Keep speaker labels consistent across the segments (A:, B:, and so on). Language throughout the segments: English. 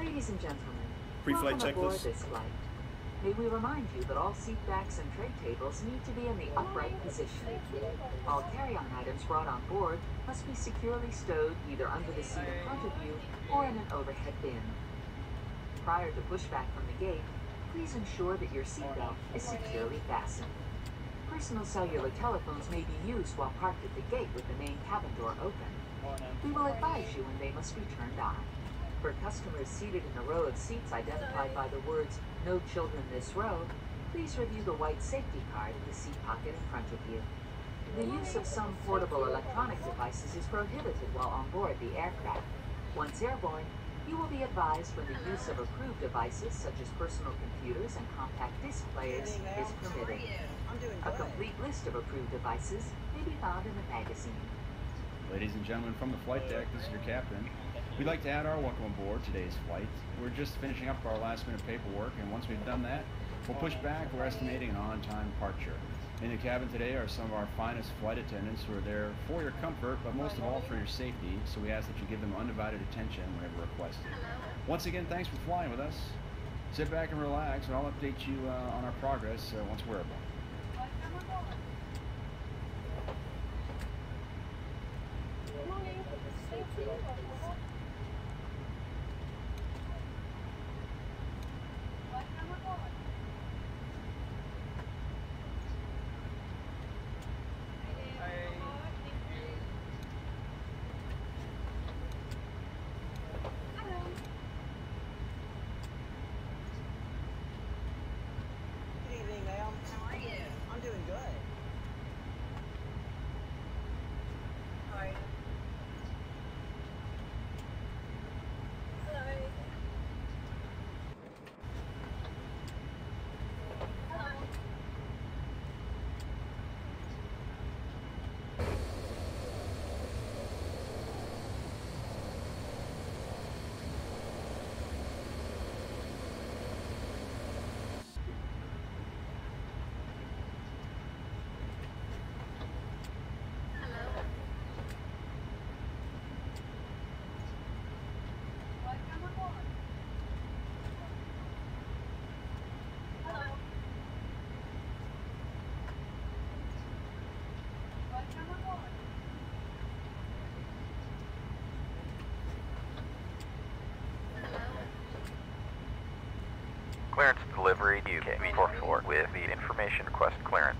A: Ladies and gentlemen,
B: Pre-flight
A: welcome aboard
B: checklist.
A: this flight. May we remind you that all seat backs and tray tables need to be in the upright position. All carry-on items brought on board must be securely stowed either under the seat in front of you or in an overhead bin. Prior to pushback from the gate, please ensure that your seatbelt is securely fastened. Personal cellular telephones may be used while parked at the gate with the main cabin door open. We will advise you when they must be turned on. For customers seated in the row of seats identified by the words, "No children this row," please review the white safety card in the seat pocket in front of you. The use of some portable electronic devices is prohibited while on board the aircraft. Once airborne, you will be advised when the use of approved devices such as personal computers and compact disc players is permitted. A complete list of approved devices may be found in the magazine.
C: Ladies and gentlemen, from the flight deck, this is your captain. We'd like to add our welcome aboard today's flight. We're just finishing up our last minute paperwork, and once we've done that, we'll push back. We're estimating an on-time departure. In the cabin today are some of our finest flight attendants who are there for your comfort, but most of all for your safety, so we ask that you give them undivided attention whenever requested. Once again, thanks for flying with us. Sit back and relax, and I'll update you on our progress once we're aboard.
D: Clearance delivery UK v4.3 with the information request clearance.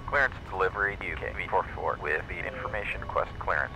D: Clearance delivery UK v4.3 with the information request clearance.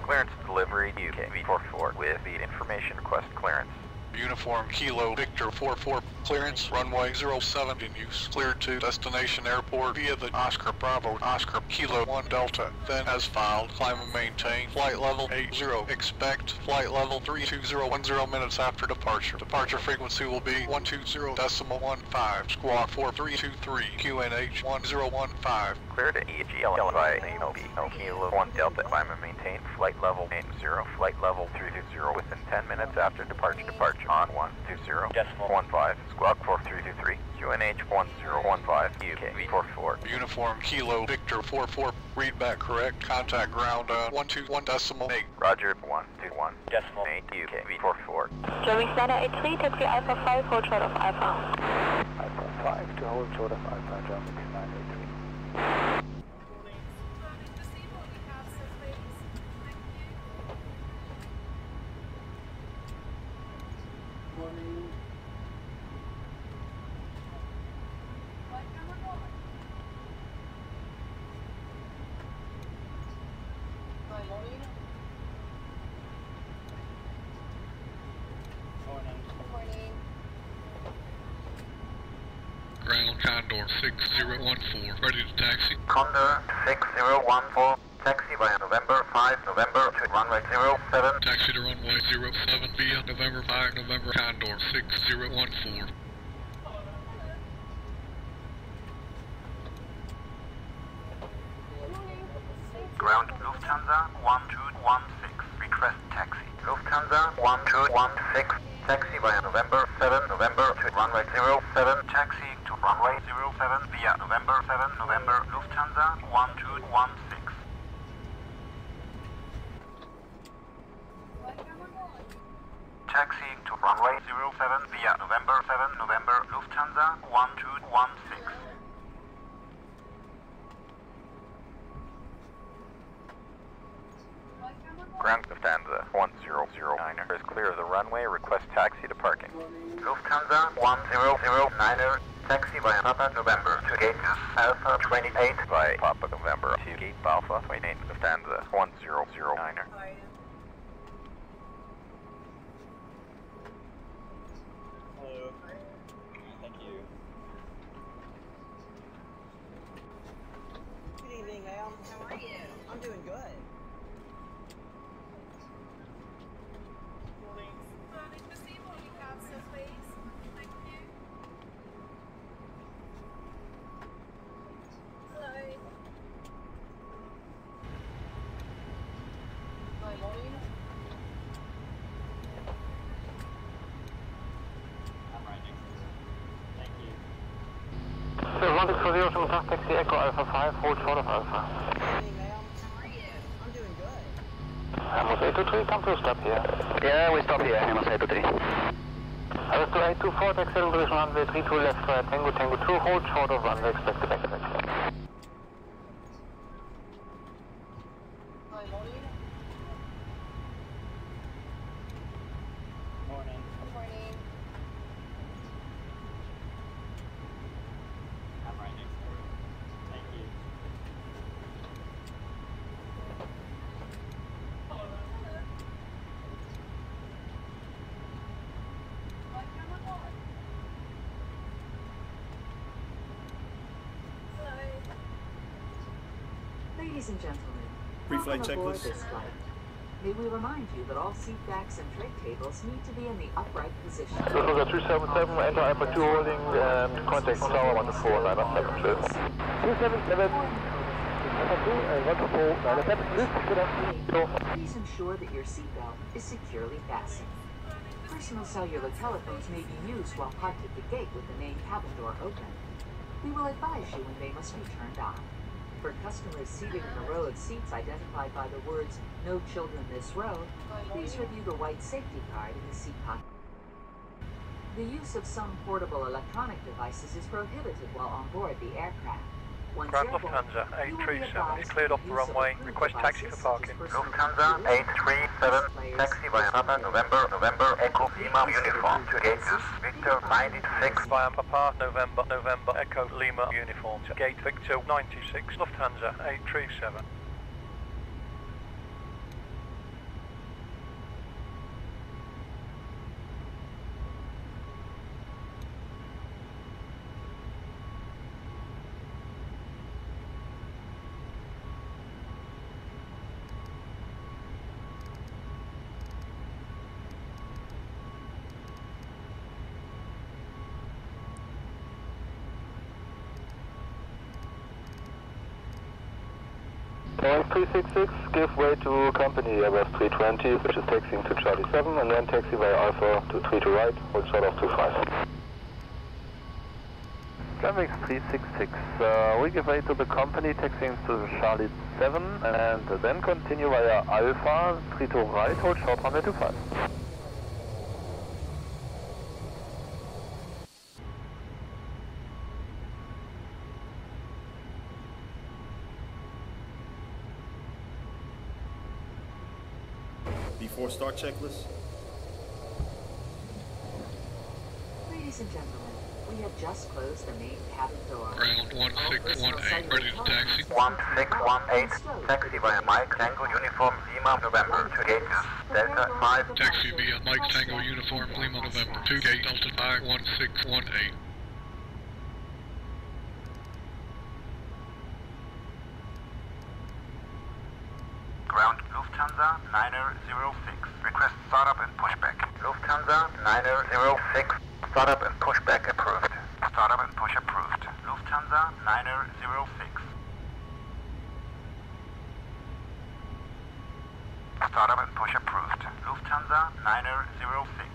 D: Clearance delivery UK v4.3 with the information request clearance.
E: Uniform Kilo Victor 44 clearance runway 07 in use. Cleared to destination airport via the Oscar Bravo Oscar Kilo 1 Delta. Then as filed, climb and maintain flight level 80. Expect flight level 32010 minutes after departure. Departure frequency will be 120.15. Squawk 4323 QNH 1015.
D: Clear to EGLL by Kilo 1 Delta. Climb and maintain flight level 80. Flight level 320 within 10 minutes after departure. Departure on 120.15. Squawk 4323 QNH 1015 UK v4.3.
E: Uniform Kilo Victor 44. Read back correct. Contact ground 121.8.
D: Roger 121.8 UK v4.3.
F: Germany Standard 83, taxi Alpha 5, hold short of Alpha.
B: 5 to hold short of Alpha, German 983.
E: Ground Condor 6014, ready to taxi.
D: Condor 6014, taxi via November 5, November to runway 07.
E: Taxi to runway 07 via November 5, November Condor 6014.
D: Ground Lufthansa 1216, request taxi. Lufthansa 1216, taxi via November 7, November to runway 07. Taxi to runway 07 via November 7, November Lufthansa 1216. Taxi to runway 07 via November 7, November Lufthansa 1216. Ground Lufthansa 1009er is clear of the runway. Request taxi to parking. Lufthansa 1009er, taxi via Papa November to gate Alpha 28 by Papa November to gate Alpha 28. Lufthansa 1009er.
B: Hello. Thank you.
F: Good evening, ma'am. How are you? I'm doing good.
B: Taxi Echo Alpha 5, hold short of Alpha.
F: Hey, ma'am. How are you? I'm doing good.
B: Amos 823, come to a stop here.
G: Yeah, we stop here, Amos 823.
B: Amos 824, taxi in position runway 32 left, Tango Tango 2, hold short of runway, expect the back effect.
F: Morning. Good morning.
B: I'm right next door. Thank you.
A: Ladies and gentlemen,
C: Pre-flight
A: welcome aboard
C: checklist.
A: this flight. May we remind you that all seat backs and tray tables need to be in the upright position.
B: Lufthansa 377, enter Alpha 2 holding, contact tower 124, 917, please. 277, Alpha 2, 124, 917,
A: Please ensure that your seatbelt is securely fastened. Personal cellular telephones may be used while parked at the gate with the main cabin door open. We will advise you when they must be turned on. For customers seated in a row of seats identified by the words, "No children this row," please review the white safety card in the seat pocket. The use of some portable electronic devices is prohibited while on board the aircraft. Once
H: Grand
A: airborne,
H: Lufthansa
A: you will be
H: 837 is
A: advised
H: cleared
A: of
H: off
A: the
H: the
A: use of
H: runway.
A: approved
H: Request taxi
A: devices
H: for parking.
A: such as personal
D: Lufthansa 837, taxi via Papa November, November Echo Lima uniform to gate Victor 96.
H: Via Papa November, November Echo Lima uniform to gate Victor 96, Lufthansa 837.
B: Boeing 366, give way to company Airbus 320, which is taxiing to Charlie 7, and then taxi via Alpha to 3 to right, hold short of 25. Traffic 366, we give way to the company, taxiing to Charlie 7, and then continue via Alpha, 3 to right, hold short runway 25.
I: V4 start checklist.
A: Ladies and gentlemen, we have just closed the main cabin door.
E: Ground 1618, ready to taxi.
D: 1618, taxi via Mike, Tango, Uniform, Lima, November, to gate Delta 5.
E: Taxi via Mike Tango Uniform, Lima, November, 2 gate Delta 5, 1618.
D: Ground Lufthansa 906, request startup and pushback. Lufthansa 906, startup and pushback approved. Startup and push approved. Lufthansa 906. Startup and push approved. Lufthansa 906.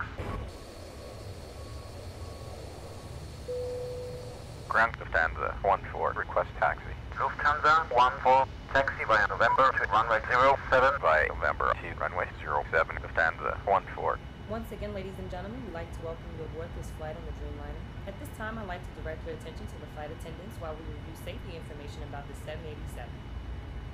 D: Ground Lufthansa 14, request taxi. Lufthansa 14, taxi via November to runway 07 via November to runway 07, Lufthansa 14.
J: Once again, ladies and gentlemen, we'd like to welcome you aboard this flight on the Dreamliner. At this time, I'd like to direct your attention to the flight attendants while we review safety information about the 787.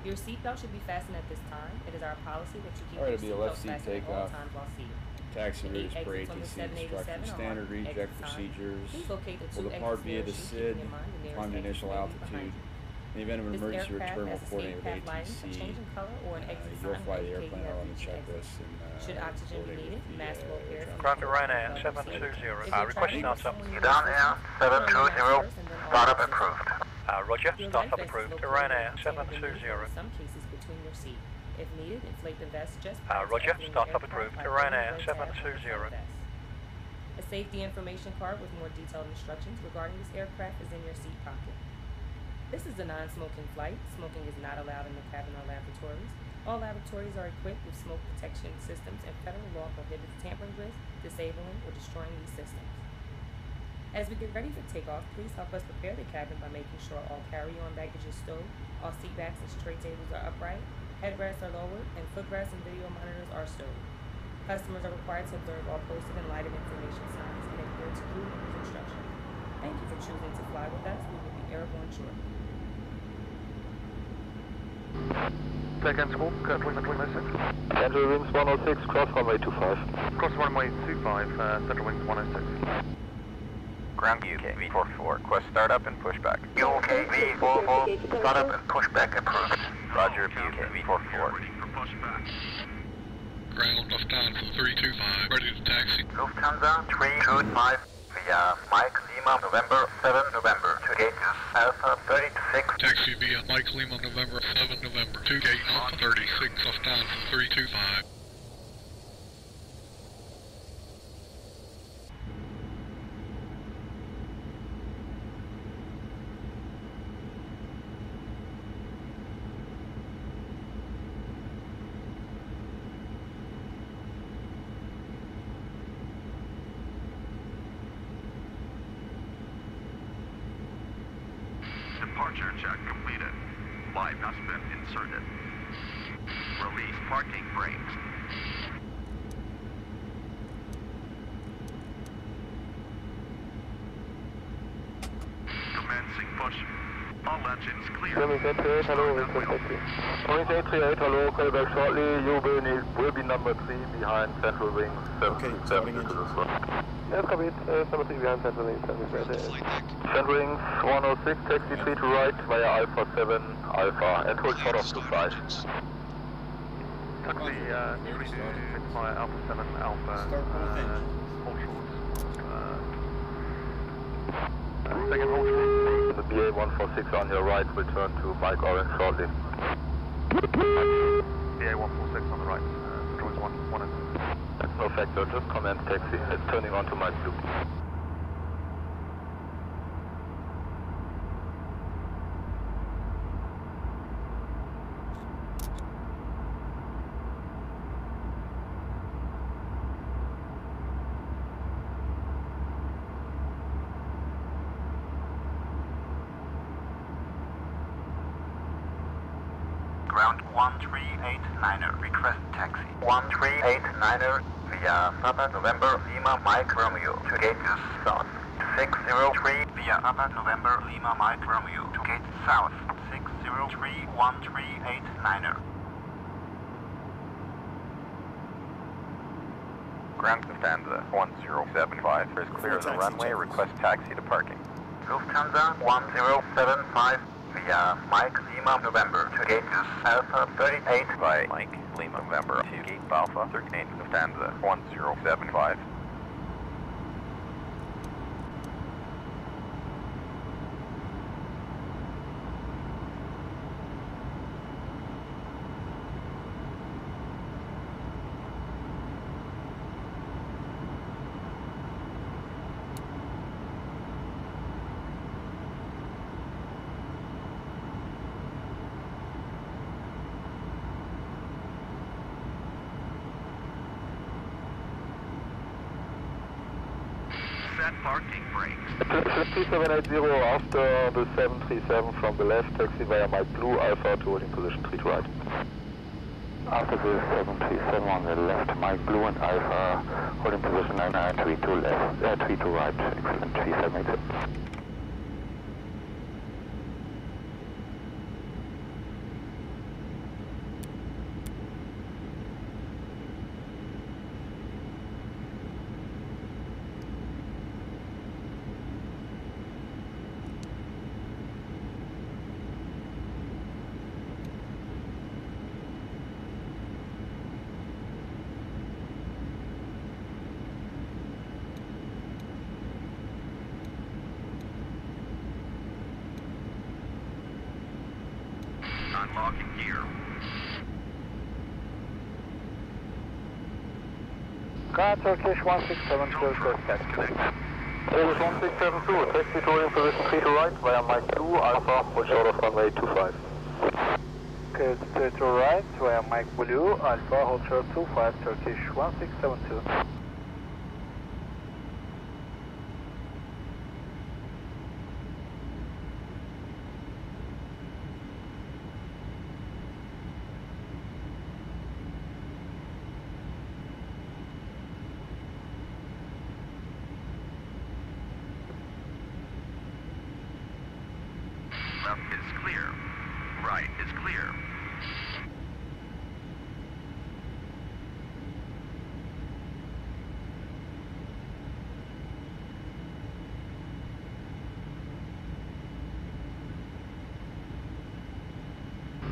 J: Your seatbelt should be fastened at this time. It is our policy that you keep your seatbelt fastened at all times while seated.
C: Taxi routes per ATC instructions, standard reject procedures. Will depart via the SID, climb to initial altitude. In the event of an emergency return while boarding with ATC, you'll fly the airplane out on the checklist and
J: should oxygen be needed, mask will appear.
H: Ground Ryanair 720, request startup.
D: Down Air 720, startup approved.
H: Roger, startup approved. Ryanair 720.
J: In some cases between your seat. If needed, inflate the vest just
H: Roger, startup approved. Ryanair 720.
J: A safety information card with more detailed instructions regarding this aircraft is in your seat pocket. This is a non-smoking flight. Smoking is not allowed in the cabin or laboratories. All laboratories are equipped with smoke protection systems, and federal law prohibits tampering with, disabling, or destroying these systems. As we get ready for takeoff, please help us prepare the cabin by making sure all carry-on baggage is stowed, all seat backs and tray tables are upright, headrests are lowered, and footrests and video monitors are stowed. Customers are required to observe all posted and lighted information signs and adhere to crew members' instructions. Thank you for choosing to fly with us. We will be airborne shortly.
B: Second squawk, Central 106. Central Wings 106, cross runway 25. Cross runway 25, Central Wings 106.
D: Ground UK V44, request startup and pushback. UK V44, startup and pushback approved. Roger, UK V44.
E: Ground Lufthansa 325, ready to taxi.
D: Lufthansa 325 via Mike Lima November 7 November to gate Alpha 36.
E: Taxi via Mike Lima November 7 November, 2 gate Alpha 36, Lufthansa 325.
D: Departure check completed. Live has been inserted. Release parking brakes. Commencing push. All engines clear.
B: Wings 838, hello, Wings 838. Wings 838, hello, call back shortly. You will be number 3 behind Central Wings 727 to the front. Yes, copy it. Number 3 behind Central Wings 728. Central Wings 106, taxi 3 to right via Alpha 7 Alpha and hold short off to 5.
K: Taxi 3 to 6 via Alpha 7 Alpha, hold short. Second hold short.
B: The BA 146 on your right will turn to Mike Orange shortly.
K: BA 146 on the right, Central Wings 106.
B: That's no factor, just commence taxi. It's turning on to Mike Blue.
D: Ground 1389er, request taxi. 1389er via Papa November Lima Mike Romeo to gate south. 603 via Papa November Lima Mike Romeo to gate south. 603 1389er. Ground Lufthansa 1075 is clear of the runway. Request taxi to parking. Lufthansa 1075 via Mike Lima November to gate Alpha 38 by Mike Lima November to gate Alpha 38 Lufthansa 1075.
B: Parking brakes. 3780 after the 737 from the left, taxi via Mike Blue, Alpha to holding position 3 to right. After the 737 on the left, Mike Blue and Alpha holding position 99, 3 to left, 3 to right, excellent, 3780.
I: Unlocking gear.
B: Car Turkish 1672 request taxi. Turkish 1672, taxi to holding position 3 to right via Mike Blue, Alpha, hold short of runway 25. Okay, 3 to right via Mike Blue, Alpha, hold short 25, Turkish 1672.
I: Left is clear. Right is clear.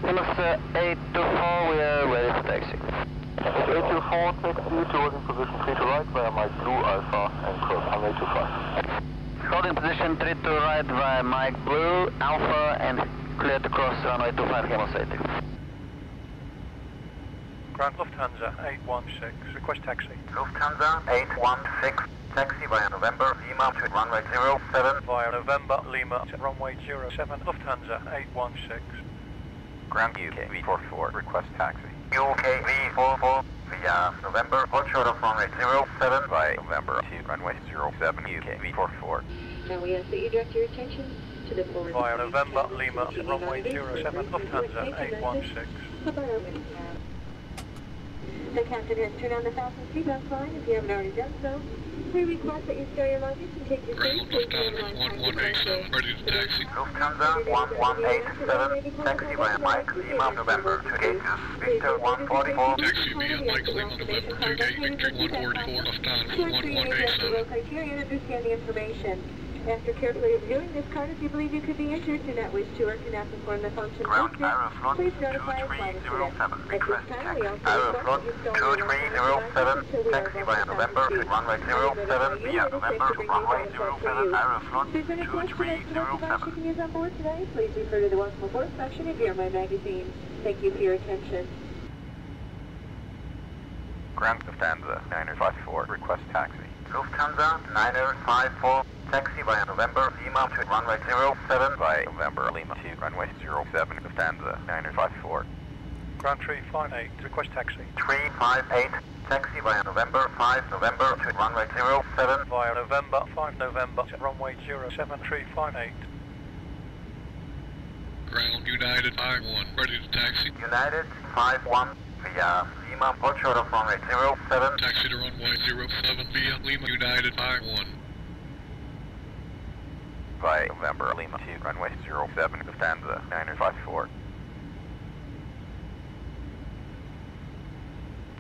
G: Number 824, we are ready for taxi.
B: 824, taxi to holding position 3 to right via Mike Blue, Alpha, and cross runway 25.
G: Holding position 3 to right via Mike Blue, Alpha, and clear to cross runway 25, Hemostatic.
H: Ground Lufthansa 816, request taxi.
D: Lufthansa 816, taxi via November Lima to runway 07.
H: Via November Lima to runway 07, Lufthansa 816.
D: Ground UK v4.3, request taxi. UK v4.3 via November, hold short of runway 07 by November to runway 07, UK v4.3.
A: Now we ask that you direct your attention to the forward.
H: Via November Lima to runway 07, Lufthansa 816.
A: The captain has turned on the fasten seatbelt sign. If you haven't already done so, we request that you store your luggage and take your seat.
E: Lufthansa 1187, ready to taxi.
D: Lufthansa 1187, taxi via Mike Lima November to gate Victor 144.
E: Taxi via Mike Lima November to gate Victor 144, Lufthansa 1187.
A: Criteria and understand the information. After carefully reviewing this card, if you believe you could be injured, do not wish to or cannot perform the function
D: Ground
A: listed,
D: Aeroflot
A: please notify us by the
D: 2307,
A: At
D: request
A: this time, we
D: taxi.
A: also
D: Aeroflot 2307, taxi via November to runway 07 via November to runway 07, Aeroflot
A: If there's any question as to what device you can use on board today, please refer to the Welcome Aboard section of your My Magazine. Thank you for your attention.
D: Ground Lufthansa 9054, request taxi. Lufthansa 9054, taxi via November Lima to runway 07 by November Lima to runway 07, Lufthansa 9054.
H: Ground 358, request taxi.
D: 358, taxi via November 5 November to runway 07.
H: Via November 5 November to runway 07, 358.
E: Ground United 51, ready to taxi.
D: United 51 via Lima, hold short of runway 07.
E: Taxi to runway 07 via Lima United 51.
D: By November Lima to runway 07, Lufthansa 9054.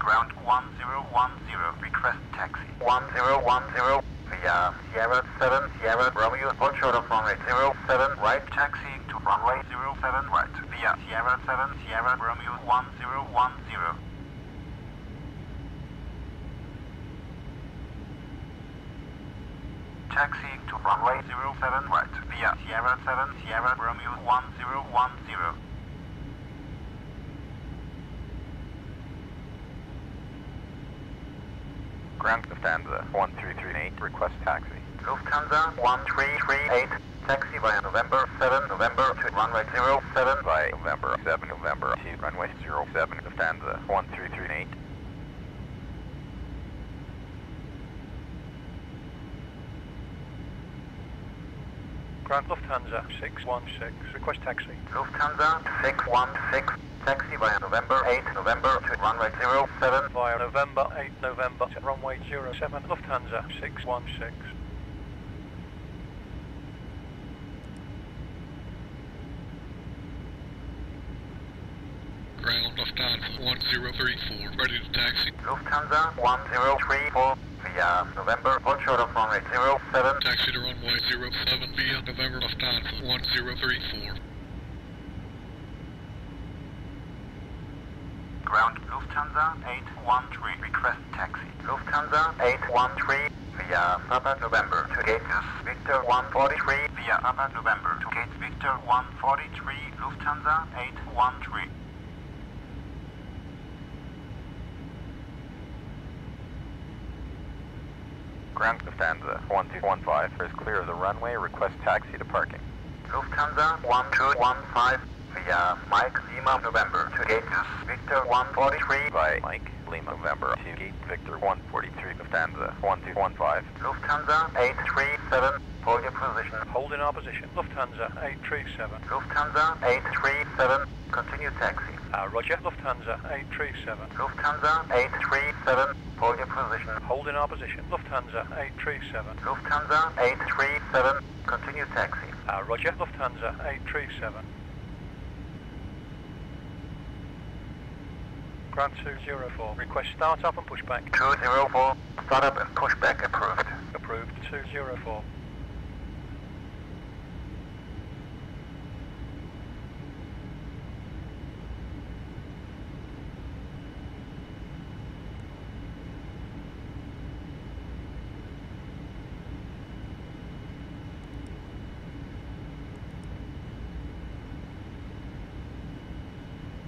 I: Ground 1010, request taxi. 1010, via Sierra 7, Sierra Romeo, hold short of runway 07, right, taxi to runway 07, right, via Sierra 7, Sierra Romeo 1010. Taxi to runway 07, right, via Sierra 7, Sierra Romeo 1010.
D: Ground Lufthansa 1338, request taxi.
I: Lufthansa 1338, taxi via November 7, November to runway 07.
D: By November 7, November to runway 07, Lufthansa 1338.
H: Ground Lufthansa 616, request taxi.
I: Lufthansa 616, taxi via November 8, November to runway 07.
H: Via November 8, November to runway 07, Lufthansa 616.
E: Ground Lufthansa 1034, ready to taxi.
I: Lufthansa 1034, via November, hold short of runway 07.
E: Taxi to runway 07 via November Lufthansa 1034.
I: Ground Lufthansa 813, request taxi. Lufthansa 813, via Papa November to gate Victor 143, via Papa November to gate Victor 143, Lufthansa 813.
D: Ground Lufthansa 1215 is clear of the runway, request taxi to parking.
I: Lufthansa 1215, via Mike Lima November to gate Victor 143.
D: By Mike Lima November to gate Victor 143, Lufthansa 1215.
I: Lufthansa 837, hold your position.
H: Hold in our position. Lufthansa 837.
I: Lufthansa 837, continue taxi.
H: Roger, Lufthansa 837.
I: Lufthansa 837, hold your position.
H: Hold in our position. Lufthansa 837.
I: Lufthansa 837, continue taxi.
H: Roger, Lufthansa 837. Ground 204, request start up and pushback.
I: 204, start up and pushback approved.
H: Approved 204.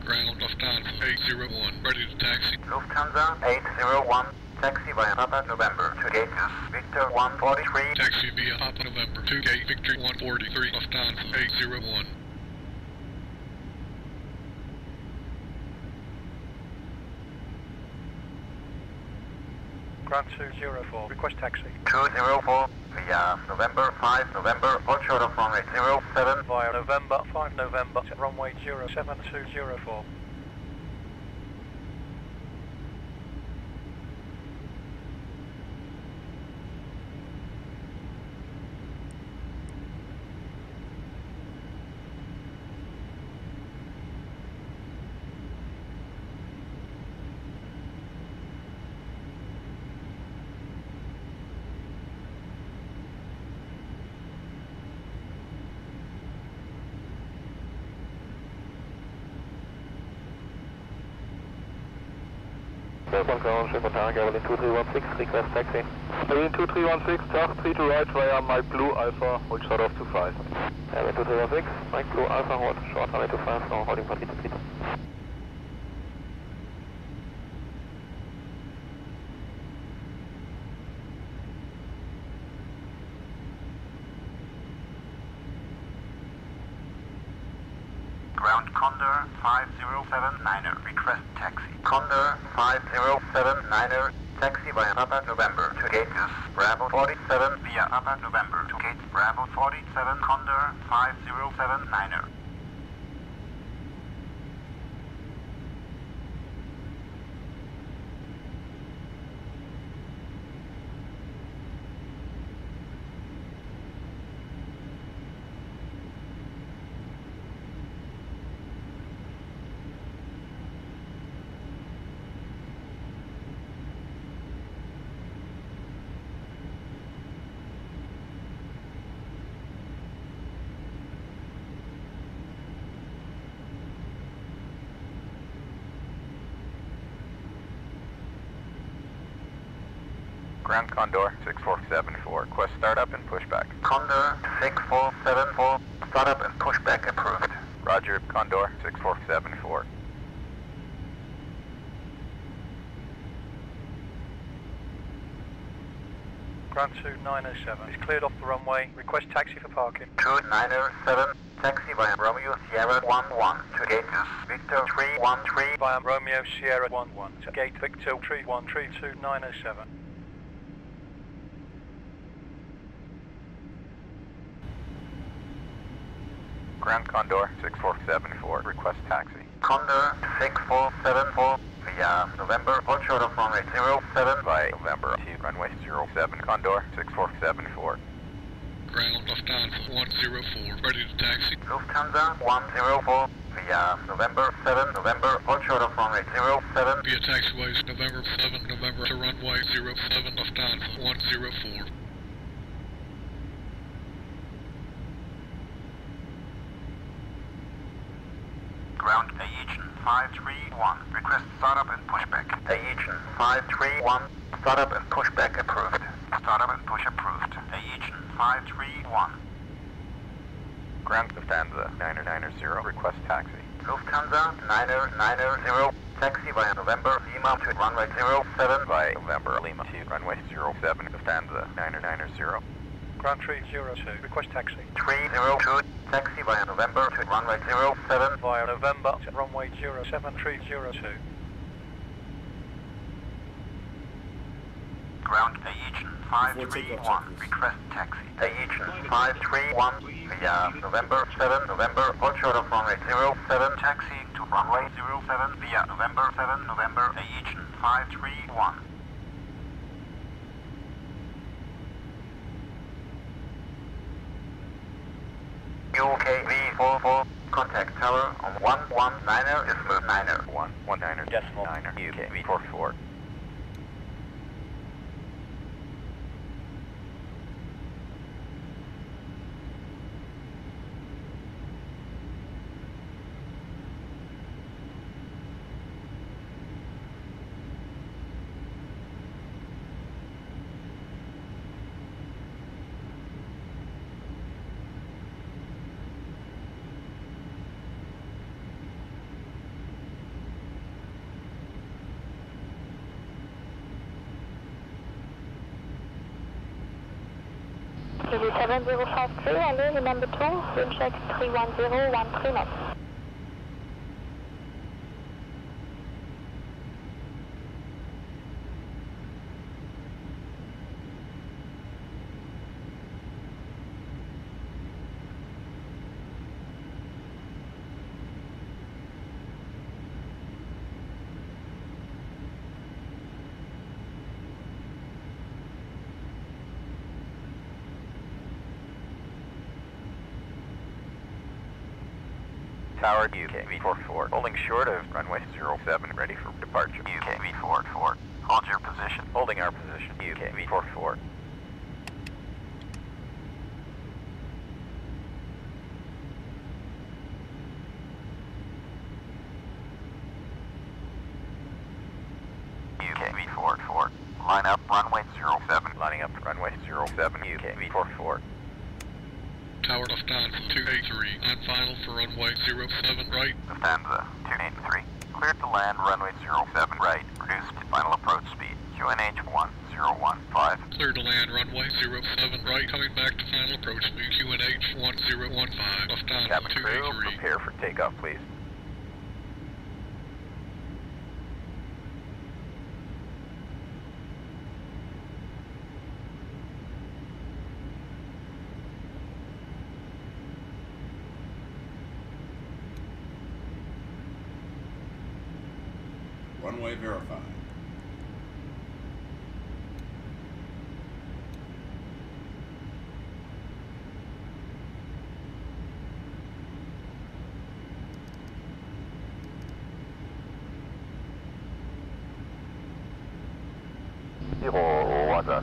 E: Ground Lufthansa 801, ready to taxi.
I: Lufthansa 801, taxi via Papa November to gate Victor 143.
E: Taxi via Papa November to gate Victor 143, Lufthansa 801.
H: Ground 204, request taxi.
I: 204, via November 5, November, hold short of runway 07.
H: Via November 5, November to runway 07204.
B: Airline 2316, request taxi. Airline 2316, task 3 to right via Mike Blue Alpha, hold short of 25. Airline 2316, Mike Blue Alpha, hold short runway 25, now holding for P3D.
I: Ground Condor 5079er, request taxi. Condor 5079er, taxi via Papa November to gate Bravo 47 via Papa November to gate Bravo 47, Condor 5079er.
D: Ground Condor 6474, request startup and pushback.
I: Condor 6474, startup and pushback approved.
D: Roger, Condor 6474.
H: Ground 2907 is cleared off the runway. Request taxi for parking.
I: 2907, taxi via Romeo Sierra 11 to gate Victor 313
H: via Romeo Sierra 11 to gate Victor 313 to 907.
D: Ground Condor 6474, request taxi.
I: Condor 6474 via November, hold short of runway 07
D: by November to runway 07, Condor 6474.
E: Ground Lufthansa 104, ready to taxi.
I: Lufthansa 104 via November 7, November, hold short of runway 07.
E: Via taxiways November 7, November to runway 07, Lufthansa 104.
I: Ground Aegean 531, request startup and pushback. Aegean 531, startup and pushback approved. Startup and push approved. Aegean 531.
D: Ground Lufthansa 990, request taxi.
I: Lufthansa 990, taxi via November Lima to runway 07
D: by November Lima to runway 07, Lufthansa 990.
H: Ground 302, request taxi.
I: 302, taxi via November to runway 07
H: via November to runway 07 302.
I: Ground Aegean 531, request taxi. Aegean 531 via November 7, November, hold short of runway 07, taxi to runway 07 via November 7, November, Aegean 531. UK v4.3, contact tower on 119 is move 9er.
D: 119 decimal 9er, UK v44.
L: v7053, hello, number 2, wind check 310, 13 knots.
D: Tower UK v44, holding short of runway 07, ready for departure. UK v44, hold your position. Holding our position. UK v44. UK v44, line up runway 07, lining up runway 07, UK v44.
E: Tower Lufthansa 283, on final for runway 07 right.
D: Lufthansa 283, cleared to land runway 07 right, reduced to final approach speed, QNH 1015.
E: Cleared to land runway 07 right, coming back to final approach speed, QNH 1015, Lufthansa
D: Cabin
E: 283.
D: crew, prepare for takeoff, please.
C: Runway verified.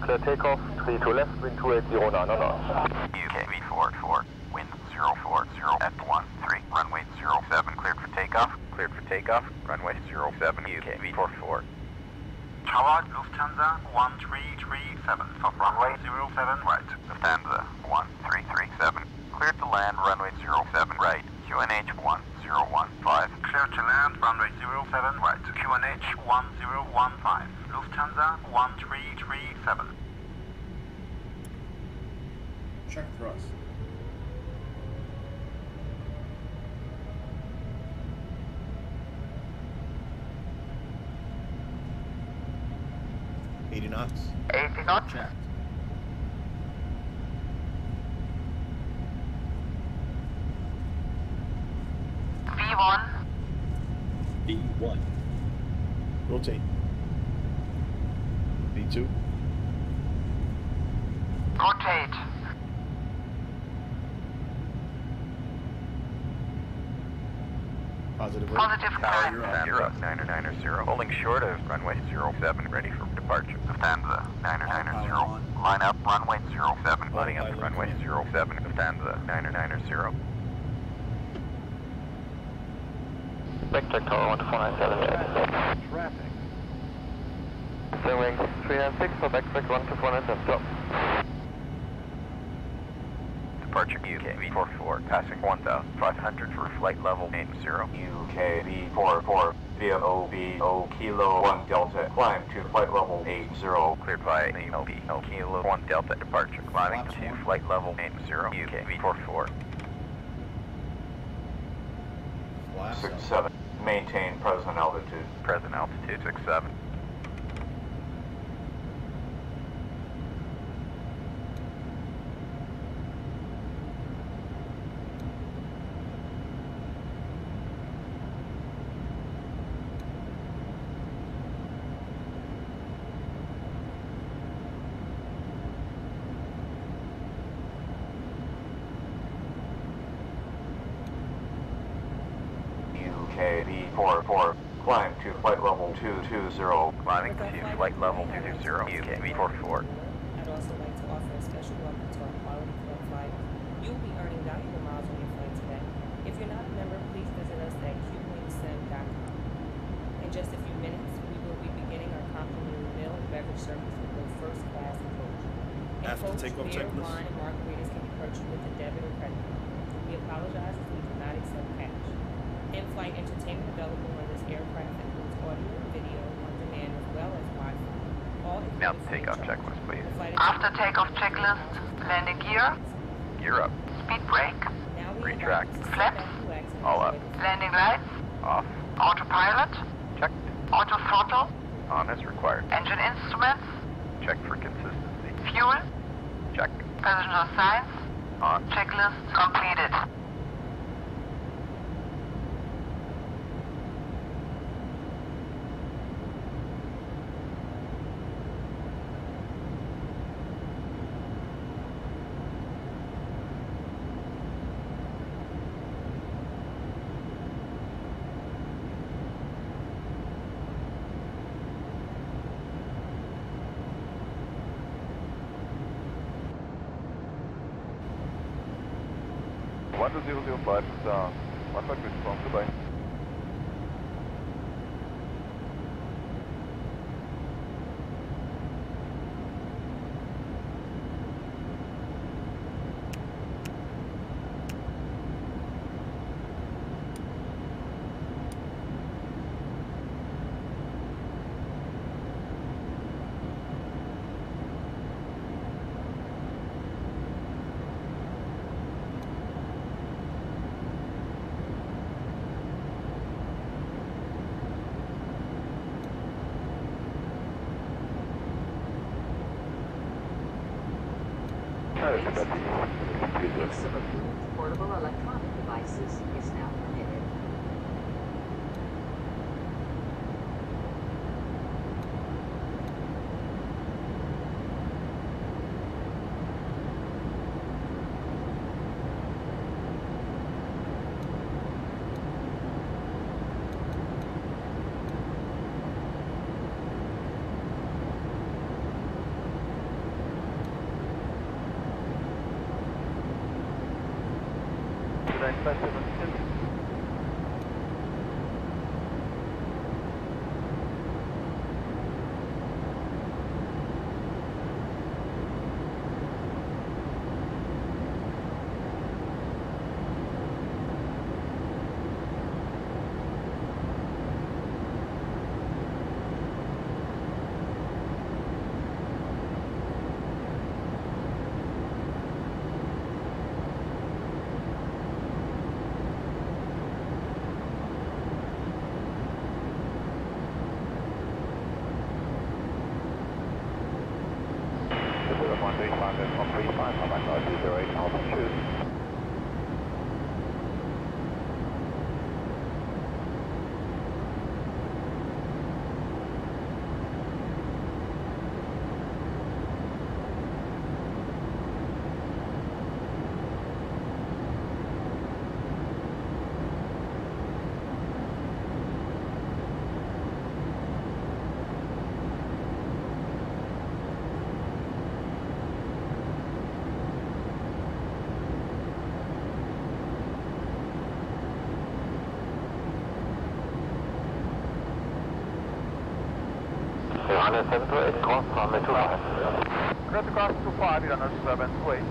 B: Clear takeoff, 3 to left, wind 280 knots.
D: UK V44, wind 040 at 13, runway 07, cleared for takeoff, runway 07, UK V44.
I: Tower, Lufthansa 1337 for runway 07 right.
D: Lufthansa 1337. Cleared to land runway 07 right. QNH 1015.
I: Cleared to land runway 07 right. QNH 1015. Lufthansa 1337.
C: Check thrust.
M: knots.
I: 80 knots.
C: Checked.
I: V1.
M: V1. Rotate. V2.
I: Rotate.
M: Positive.
I: Positive
D: Tower,
I: climb.
D: you're up. 990. Holding short of runway 07, ready for departure. Lufthansa 990. Line up runway 07, lining up runway 07. Lufthansa 990.
G: Backtrack tower 12497.
K: Traffic.
G: Wing 396 for backtrack 12497. Go.
D: Departure UK v4.4, passing 1,500 for flight level 80.
N: UK v4.4 via OBO Kilo 1 Delta, climb to flight level 80.
D: Cleared by OBO Kilo 1 Delta, departure, climbing to flight level 80. UK v4.4.
N: 67. Maintain present altitude.
D: Present altitude 67.
N: UK v4.4, climb to flight level 220.
D: Climbing to flight level 220, UK v4.4.
J: I'd also like to offer a special welcome to our Quality Club flight. You will be earning valuable miles on your flight today. If you're not a member, please visit us at qwingsim.com. In just a few minutes, we will be beginning our complimentary meal and beverage service with the first class approach.
M: After takeoff
J: beer,
M: checklist.
J: wine, and margaritas can be purchased with a debit or credit card. We apologize if we cannot accept cash. In-flight entertainment available on this aircraft includes audio, video, on demand, as well as Wi-Fi. All
D: Now takeoff checklist, please.
I: After takeoff checklist, landing gear,
D: Gear up.
I: speed brake,
D: Retract.
I: flaps,
D: All up.
I: landing lights,
D: Off.
I: autopilot,
D: Checked.
I: auto throttle,
D: On as required.
I: engine instruments,
D: Check for consistency.
I: fuel,
D: Check.
I: passenger signs,
D: On.
I: checklist completed.
B: One to 005 is down. One back with strong, goodbye.
A: Use of approved portable electronic devices is now permitted.
K: Today, 57
B: 135, how much are 08 Alpha, choose. Runway 728, cross runway 25.
K: Clear to cross 25, runway 728.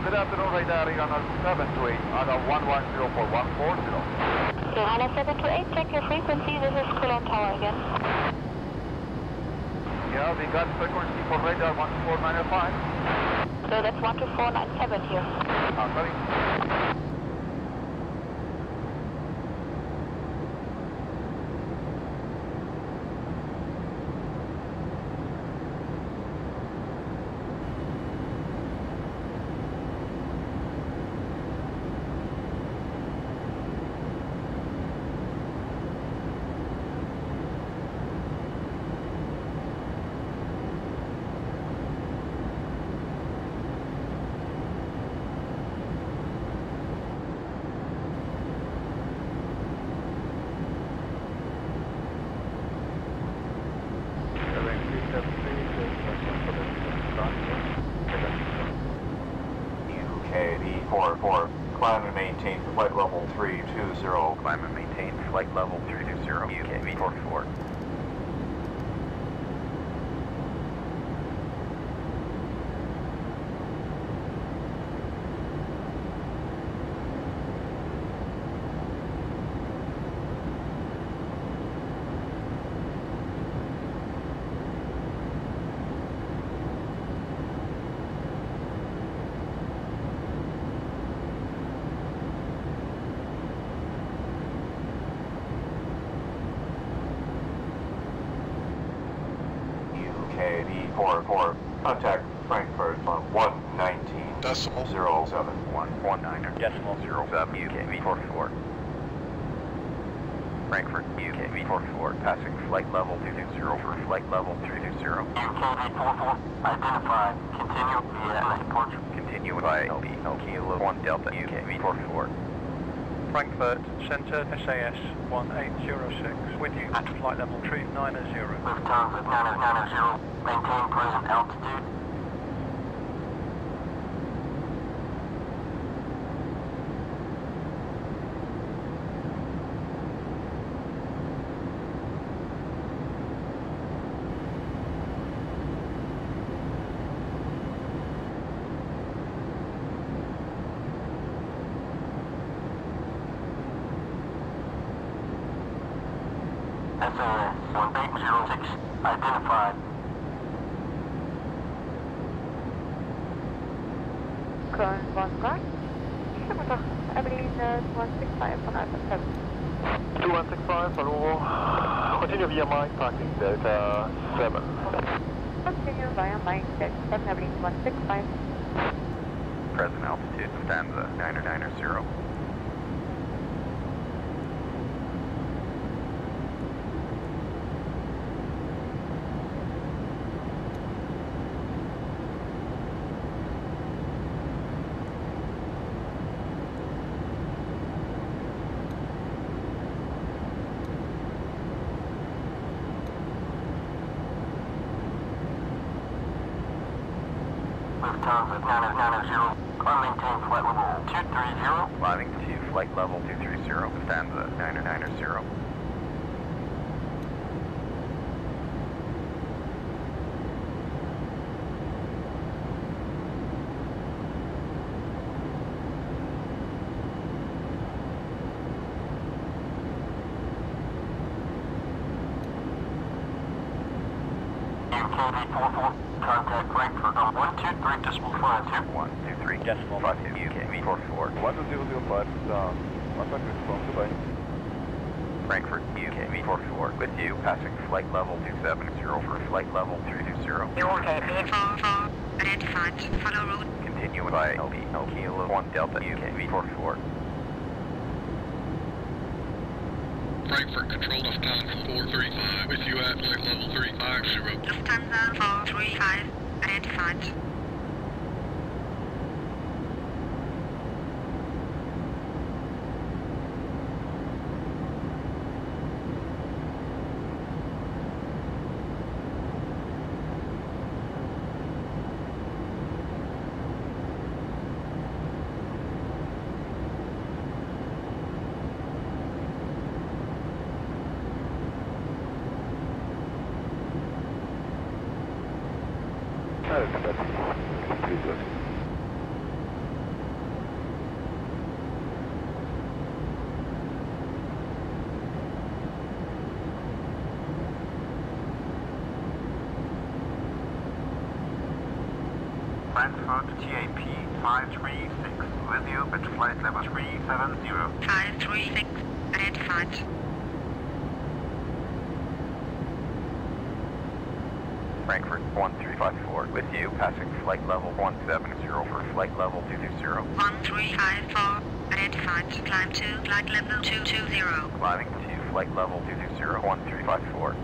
K: Good afternoon, radar runner 728, Ada 110440.
L: Johanna 728, check your frequency, this is Cologne Tower again.
K: Yeah, we got frequency for radar 14905.
L: So that's 12497 here.
K: Sorry.
N: UK v4.3, climb and maintain flight level 320.
D: Climb and maintain flight level 320, UK v4.4.
N: V4.4, contact Frankfurt on 119.
E: Decimal
N: 07.
D: 119er, decimal 07, UK v4.4. Frankfurt, UK v4.4, passing flight level 220 for flight level 320.
I: UK v4.4, identified. Continue via departure.
D: Continue by LB, Kilo 1 Delta, UK v4.4.
H: Frankfurt, Centre SAS 1806, with you at flight level 390.
I: With times at 9090, maintain present altitude. SAS 1806, identified.
L: Cologne 1 guard. Goedemiddag, Abilene 2165 van Addons 7.
B: 2165, hello. Continue via Mike, parking Delta 7.
L: Continue via Mike, Delta 7, Abilene 165.
D: Present altitude, Stanza 990.
I: Lufthansa 990, maintain flight level 230.
D: Climbing to flight level 230, Lufthansa 990.
I: UKV44, contact Frankfurt on 123.52.
D: 123.52, UKV44.
B: 12005, down. 124, goodbye.
D: Frankfurt, UKV44, with you, passing flight level 270 for flight level 320.
L: UKV44, identified, follow route.
D: Continue by LB, Kilo 1 Delta, UKV44.
E: Frankfurt control Lufthansa 435 with you at flight level 350.
L: Lufthansa 435, identified.
I: Frankfurt TAP 536, with you at flight level 370.
L: 536, identified.
D: Frankfurt 1354, with you, passing flight level 170 for flight level 220.
L: 1354, identified, climb to flight level 220.
D: Climbing to flight level 220, 1354.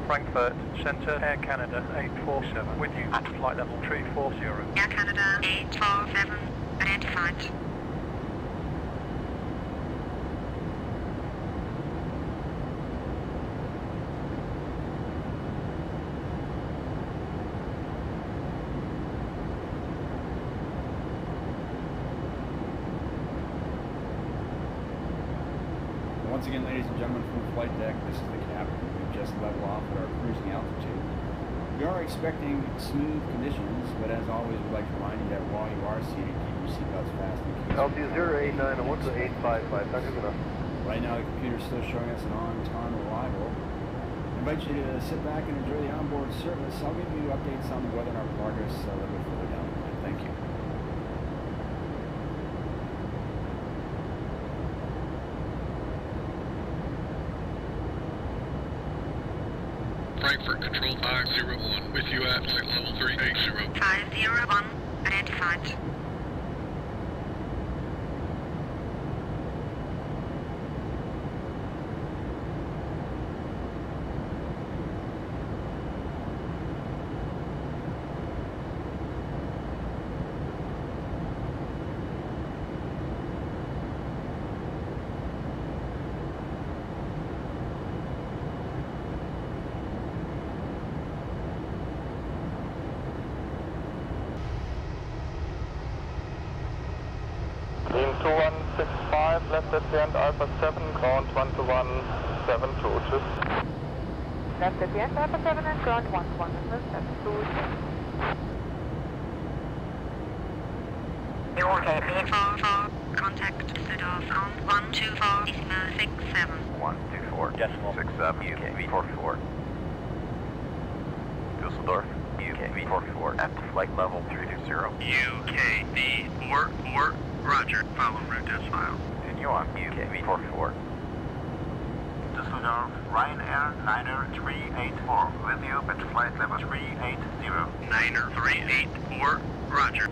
H: Frankfurt, Centre Air Canada 847, with you at flight level 340.
L: Air Canada 847, identified.
C: Once again, ladies and gentlemen, from the flight deck, this is the captain. We've just leveled off at our cruising altitude. We are expecting smooth conditions, but as always, we'd like to remind you that while you are seated, keep your seatbelts fastened.
B: LT 089 and 12855, thank you enough.
C: Right now, the computer's still showing us an on-time arrival. I invite you to sit back and enjoy the onboard service. I'll give you updates on the weather and our progress a little bit further down the line. Thank you.
E: Frankfurt control 501 with you at flight level 380.
L: 501, identified.
B: In 2165, left at the end, Alpha 7, ground 12172, tschüss.
L: Left at the end, Alpha 7 and ground 12172. UKV44,
O: contact Düsseldorf on 124.67.
D: 124.67 UK v4.4. Düsseldorf, UK v4.4 at flight level 320.
P: UK v4.4, roger, follow route as filed.
D: Continue on UK v4.4.
I: Düsseldorf, Ryanair Niner 384 with you at flight level 380.
P: Niner 384, roger.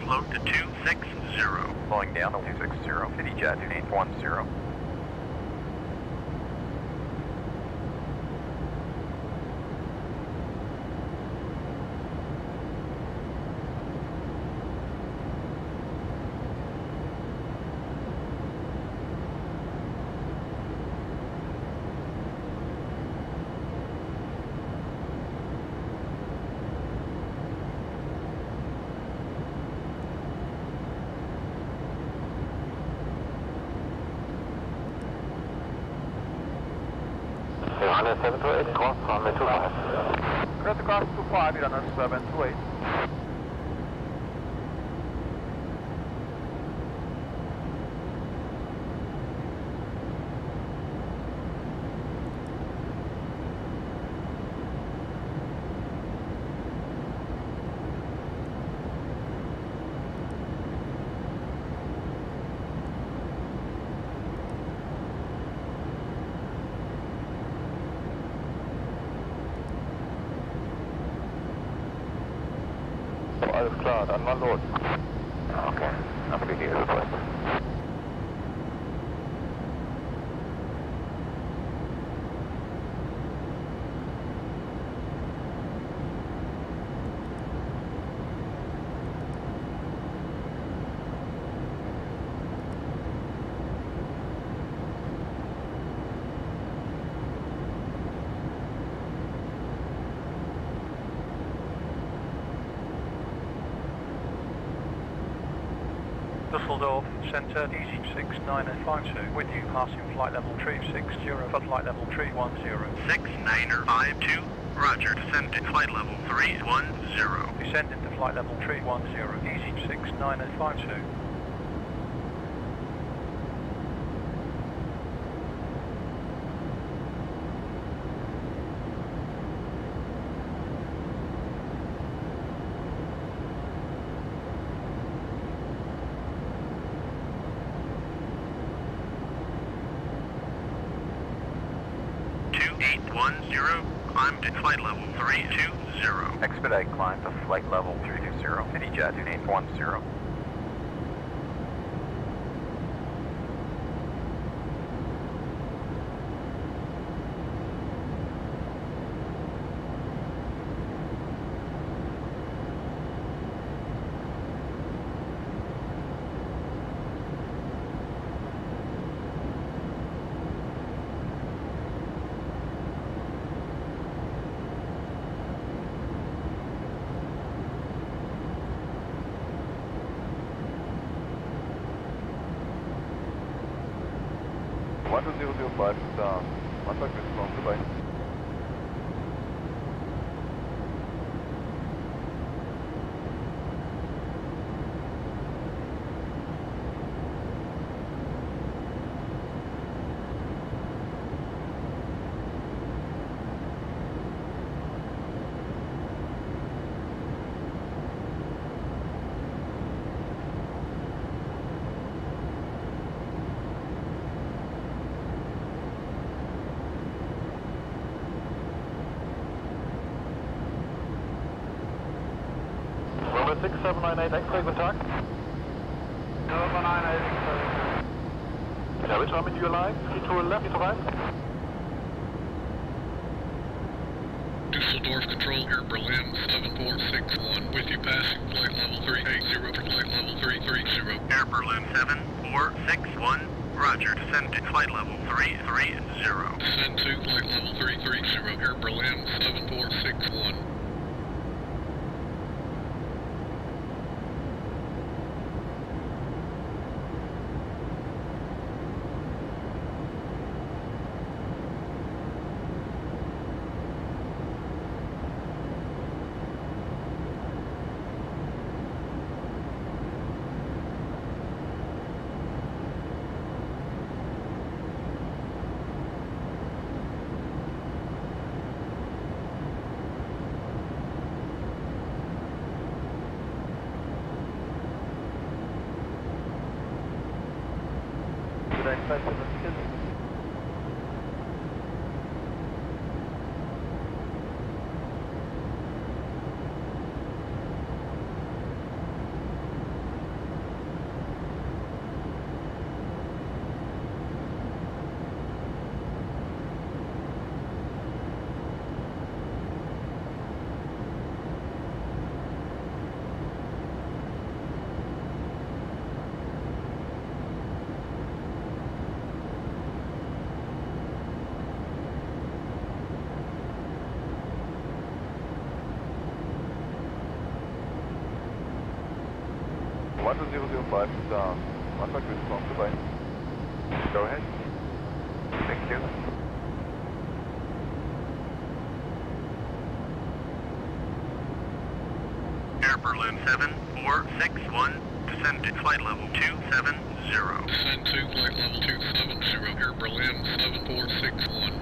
P: Float to 260.
D: Slowing down to 260, CityJet 2810.
B: Runway 728, cross runway 25.
K: Clear to cross 25, runway 728.
B: Alles klar, dann mal los. Okay, AMD RYZEN.
H: Düsseldorf Center, easy 6952, with you passing flight level 360 for flight level 310.
P: 6952, roger, descend to flight level 310.
H: Descending to flight level 310, easy 6952.
P: Climb to flight level 320.
D: Expedite climb to flight level 320, CityJet 2810.
K: One 005 is down. Contact with from goodbye.
B: Runway 6798, X-ray, guten Tag.
K: 6798, X-ray.
B: Yeah, which runway do you like? T2 left, T2 right?
Q: Düsseldorf Control, Air Berlin 7461, with you passing flight level 380 for flight level 330.
P: Air Berlin 7461, roger, descend to flight level 330.
Q: Descend to flight level 330, Air Berlin 7461.
B: 1005 down. Contact with from Dubai. Go ahead. Thank you.
P: Air Berlin 7461, descend to flight level 270.
Q: Descend to flight level 270, Air Berlin 7461.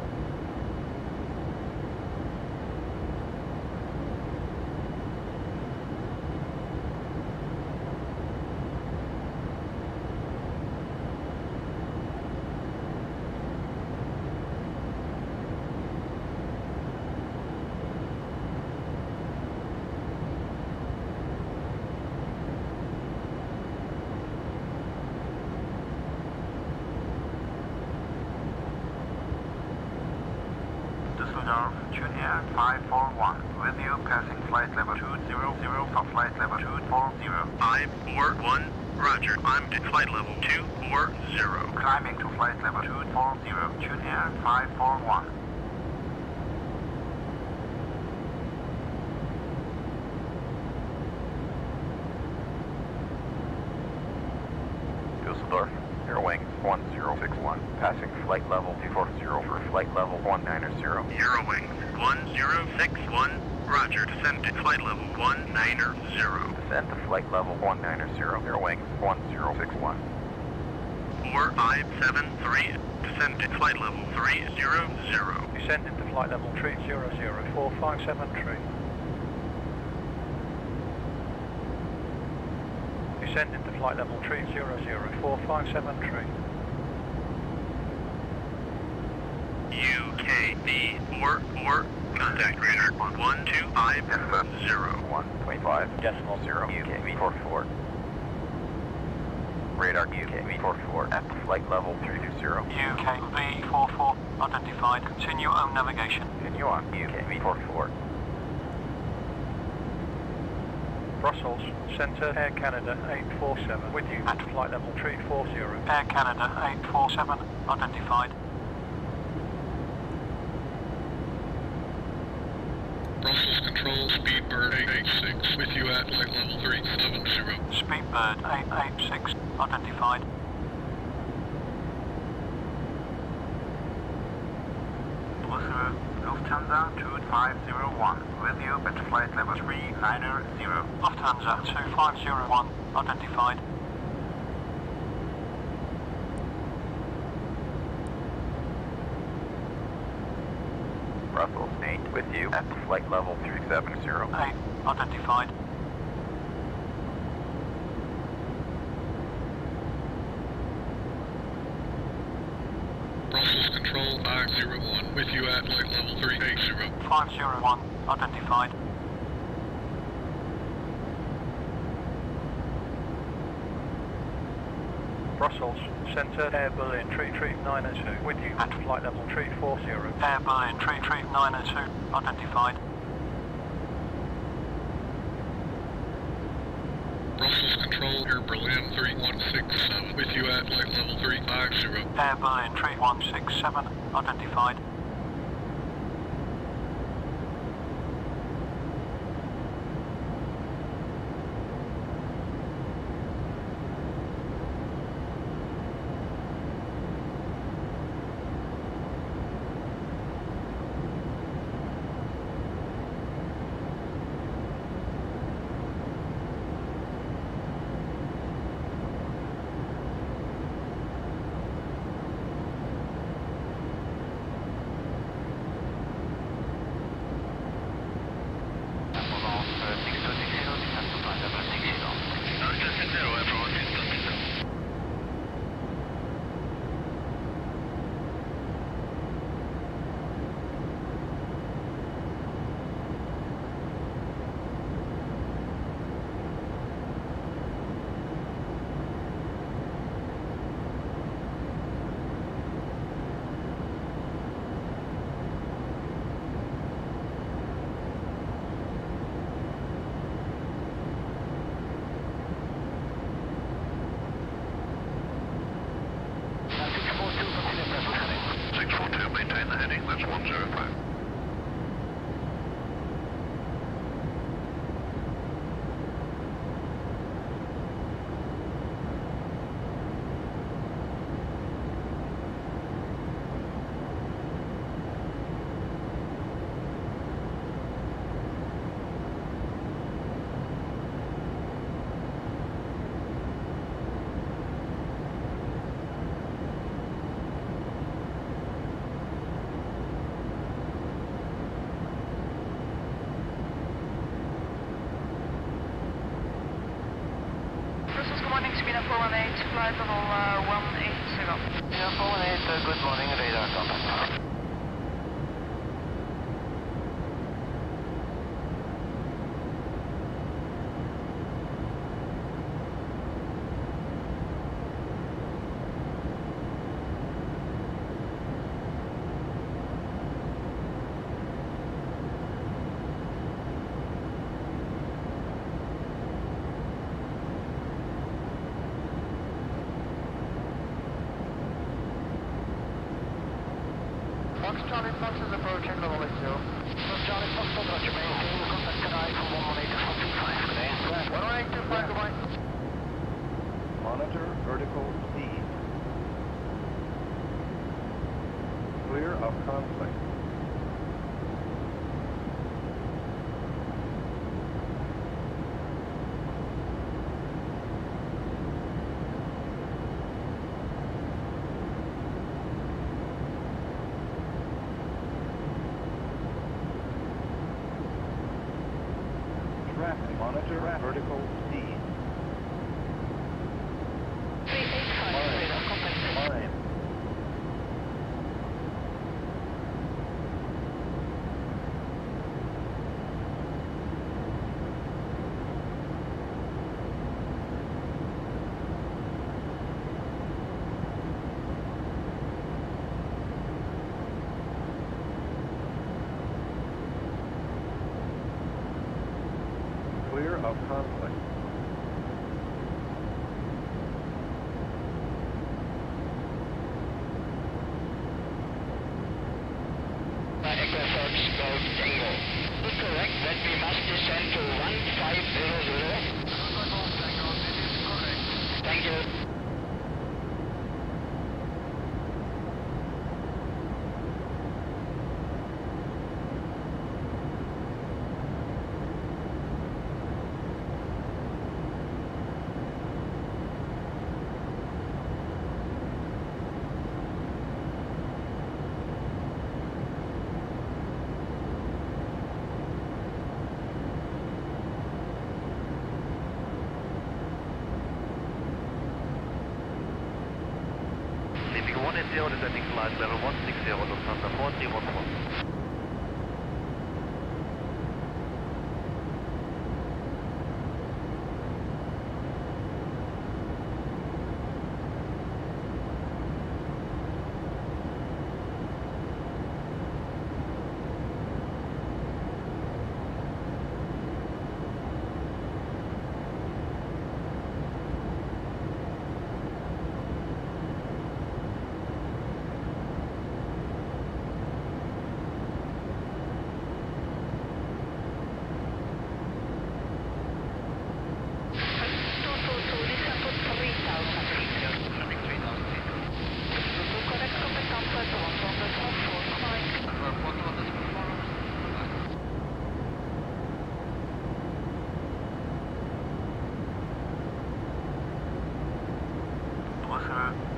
I: Tune Air 541, with you passing flight level 200 for flight level 240.
P: 541, roger, I'm at flight level 240.
I: Climbing to flight level 240, Tune Air 541.
D: Düsseldorf, Air Wings 1061, passing flight level 240 for flight level 190.
P: Eurowings 1061, roger, descend to flight level 190.
D: Descend to flight level 190, Air Wings 1061.
P: 4573, descend to flight level 300.
H: Descend into flight level 300, 4573. Descend into flight level 300, 4573.
P: UKB 44, contact radar 125.
D: 125 decimal 0, UKB 44. Radar UKB 44 at flight level 320.
H: UKB 44, identified, continue on navigation.
D: Continue on UKB 44.
H: Brussels, Centre, Air Canada 847, with you at flight level 340. Air Canada 847, identified.
Q: Brussels Control, Speedbird 886, with you at flight level 370.
H: Speedbird 886, identified.
I: Brussels, Lufthansa 2501, with you at flight level 390.
H: Lufthansa 2501, identified.
D: Brussels 8 with you at flight level 370.
H: 8, identified.
Q: Brussels Control 501, with you at flight level 380.
H: 501, identified. Brussels, Centre, Air Berlin 33902, with you at flight level 340. Air Berlin 33902, identified.
Q: Brussels Control, Air Berlin 3167, with you at flight level 350.
H: Air Berlin 3167, identified.
R: 418, flight level 180.
G: Yeah, 418, good morning, radar contact.
I: Charlie Fox is approaching level 80. Charlie Fox, roger, maintain contact tonight from 118.25, good day. 118.25, goodbye.
N: Monitor vertical speed. Clear of conflict. Monitor vertical speed.
R: 385, radar contact.
N: Climb. Clear of conflict.
I: EGLL Golf Tango. Correct that we must descend to 1500. Thank you.
G: Leaving 180, descending flight level 160, Lufthansa 4314.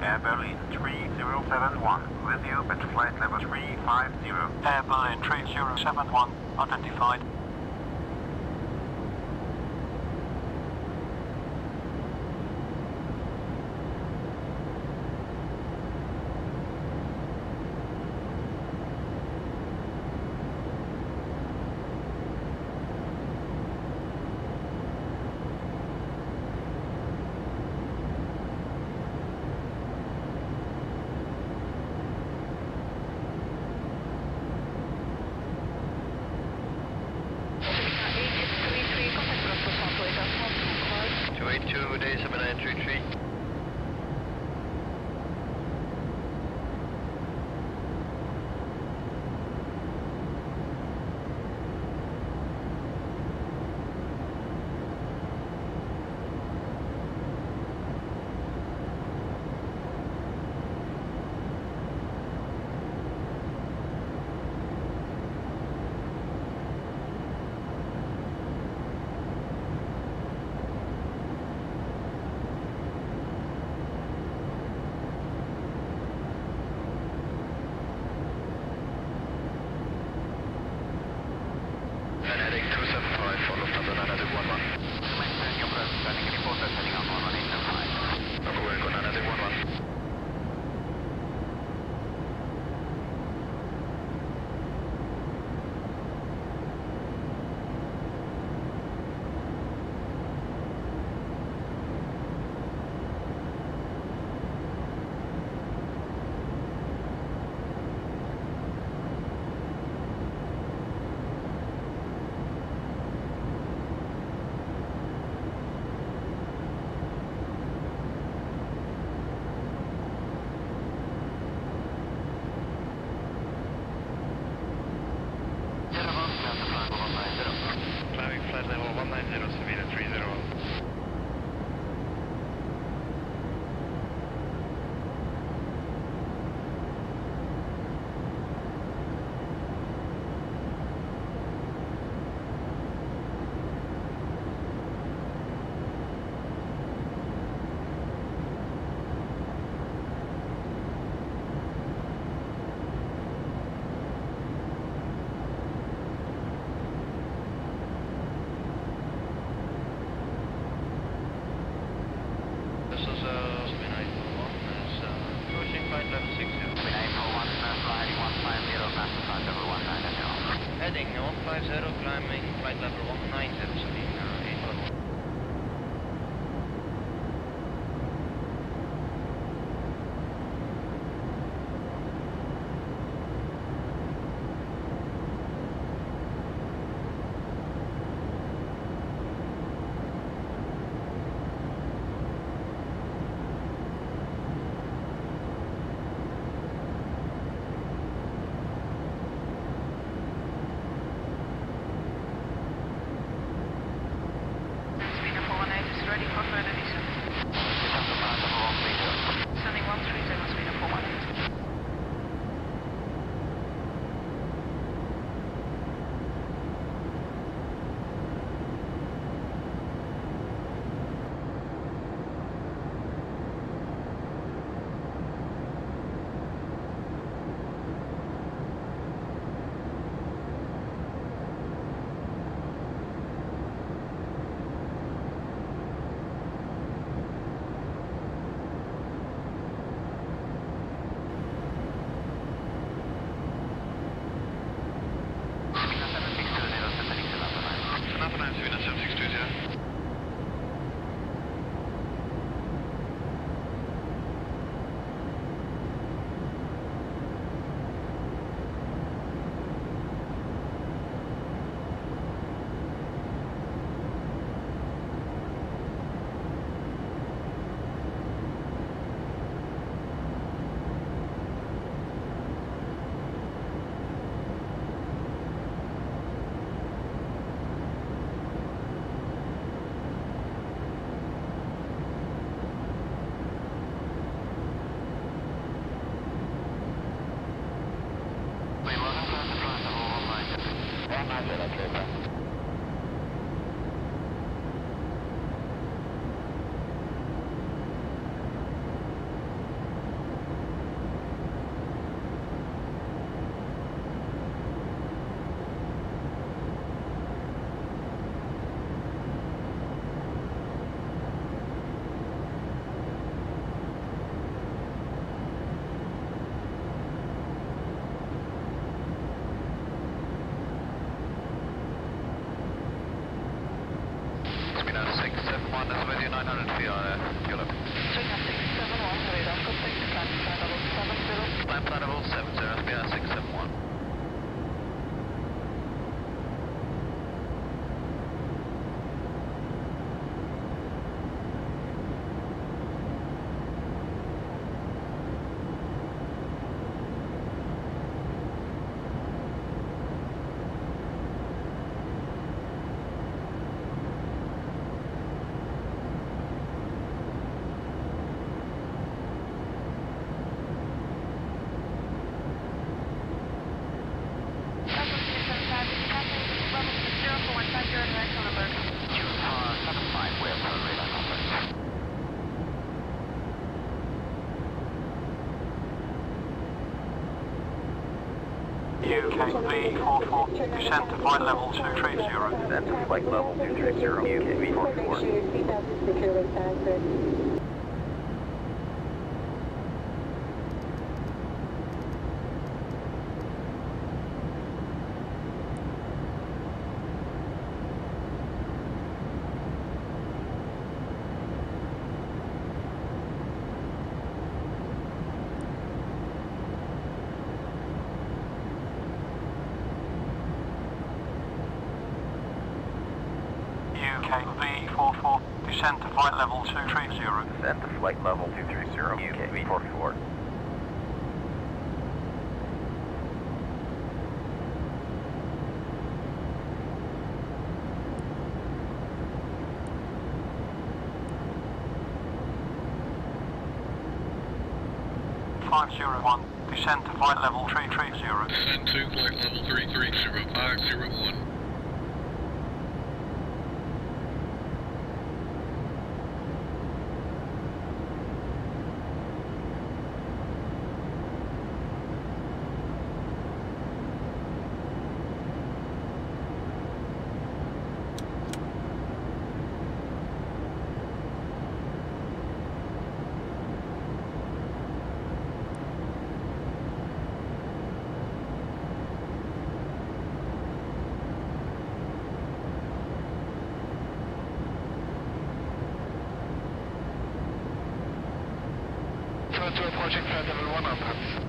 I: Air Berlin 3071, with you at flight level 350.
H: Air Berlin 3071, identified.
S: Heading 150, climbing flight level 190, Sabine, 8 level.
H: UK v4.4, descend to flight level 230.
D: Descend to flight level 230, UK v4.4.
H: UK v4.4, descend to flight level 230.
D: Descend to flight level 230, UK v4.4.
H: Descend to flight level 330.
Q: Descend to flight level 330, 501.
K: Check flight level 1 on Addons.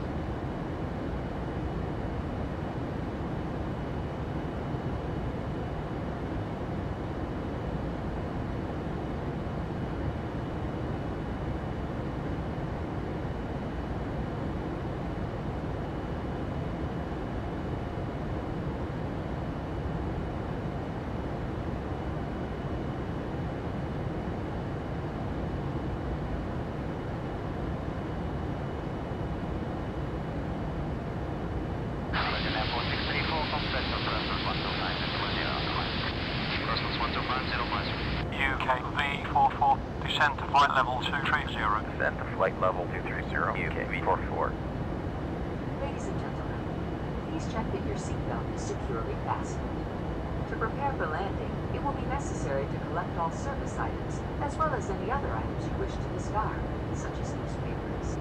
H: UK v4.3, descend to flight level 230.
D: Descend to flight level 230, UK v4.4.
A: Ladies and gentlemen, please check that your seatbelt is securely fastened. To prepare for landing, it will be necessary to collect all service items, as well as any other items you wish to discard, such as newspapers.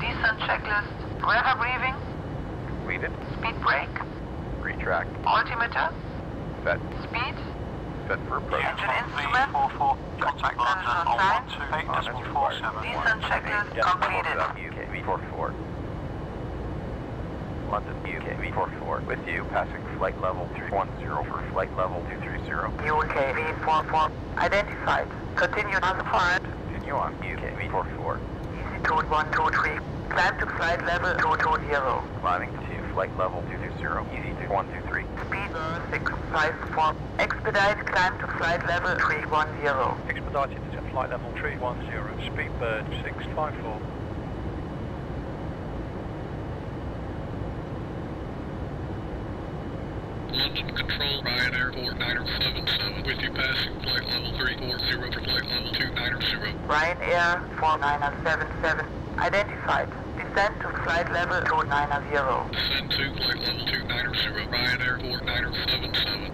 R: Descent checklist. Weather briefing.
D: Completed.
R: Speed brake.
D: Retract.
R: Altimeter.
D: Set.
R: Speed.
D: Set for approach.
R: Engine instrument.
H: V4.4, contact London on 128.47.
R: Descent checklist completed.
D: UK v4.4. London, UK v4.4. With you, passing flight level 310 for flight level 230.
R: UK v4.4 identified. Continue on the flight.
D: Continue on UK v4.4.
R: Easy code 123. Climb to flight level 220.
D: Climbing to flight level 220. Easy to 123.
R: Speed 654. Expedite climb to flight level 310.
H: Expedited to flight level 310. Speedbird 654.
Q: London Control, Ryan Airport 977, with you passing flight level 340 for flight level 290.
R: Ryan Air 4977 identified. Descend to flight level 290.
Q: Descend to flight level 290, Ryan Airport 977.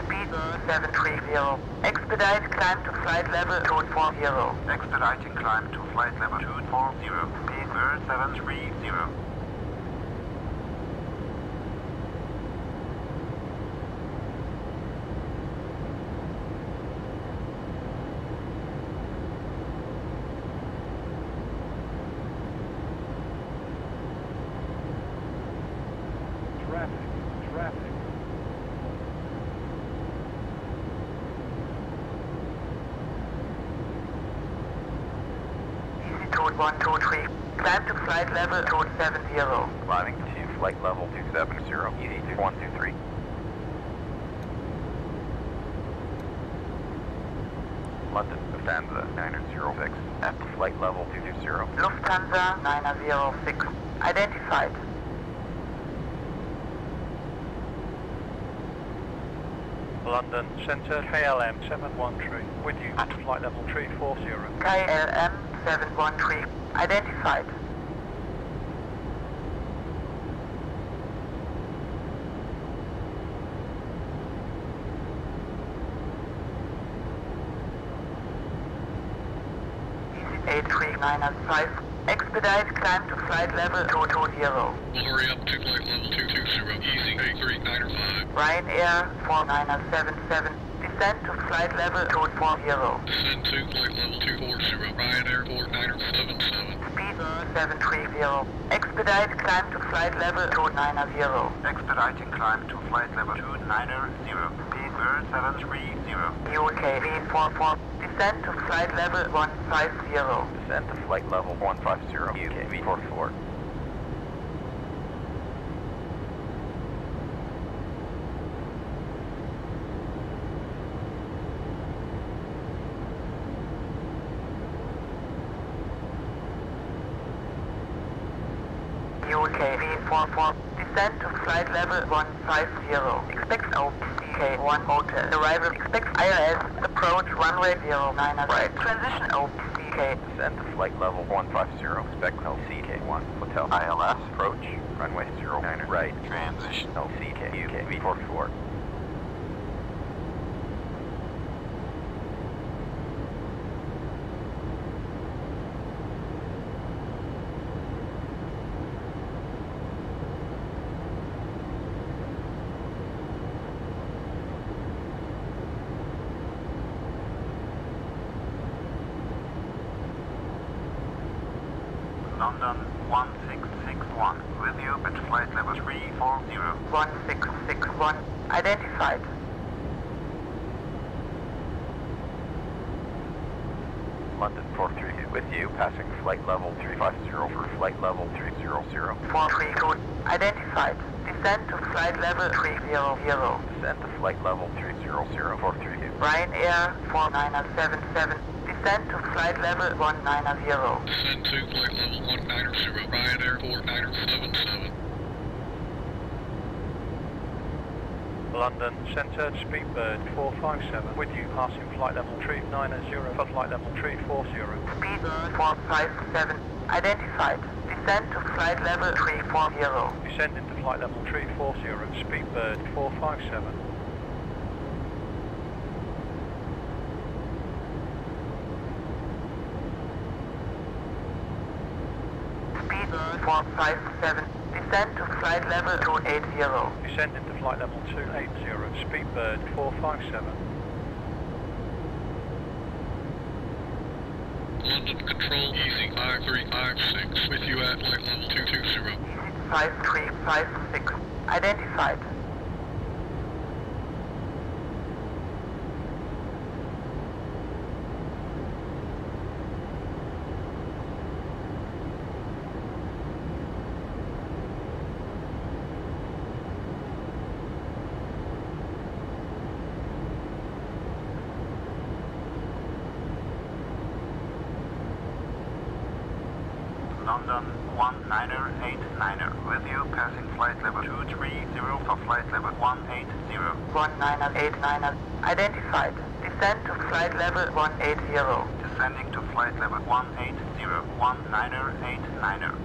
R: Speed 730. Expedite climb to flight level 240.
I: Expediting climb to flight level 240. Speed 730.
K: Traffic.
R: Easy code 123. Climb to flight level 270.
D: Climbing to flight level 270. Easy to 123. London, Lufthansa 906. At flight level 220.
R: Lufthansa 906 identified.
H: London Centre KLM 713 with you at flight level 340.
R: KLM 713 identified. Easy 8395. Expedite climb to flight level 220.
Q: We'll hurry up to flight level 220, easy 8395.
R: Ryan Air 4977. Descend to flight level 240.
Q: Descend to flight level 240, Ryan Airport 977.
R: Speed 730. Expedite climb to flight level 290.
I: Expediting climb to flight level 290. Speed 730.
R: UK V44. Descend to flight level 150.
D: Descend to flight level 150. UK v4.4.
R: UK V44. Descend to flight level 150. Expect OPCK1 hotel. Arrival. Expect IRS. Approach runway 09 right. Transition OPCK.
D: Descend to flight level 150. Expect LCK1. Hotel ILS. Approach runway 09 right. Transition LCK UK v4.4.
I: London 1661. With you at flight level 340.
R: 1661. Identified.
D: London 432 with you, passing flight level 350 for flight level 300.
R: 432. Identified. Descend to flight level 300.
D: Descend to flight level 300, 432.
R: Ryanair 4977. Descend to flight level 190.
Q: Descend to flight level 190, Ryanair 4977.
H: London Centre, Speedbird 457, with you passing flight level 390 for flight level 340.
R: Speedbird 457, identified. Descend to flight level 340.
H: Descending to flight level 340, Speedbird 457.
R: Speedbird 457, descend to flight level 280.
H: Descending to flight level 280, Speedbird 457.
Q: London Control, easy 5356, with you at flight level 220.
R: 5356, identified.
I: London 1989, with you passing flight level 230 for flight level 180.
R: 1989, identified. Descend to flight level 180.
I: Descending to flight level 180, 1989.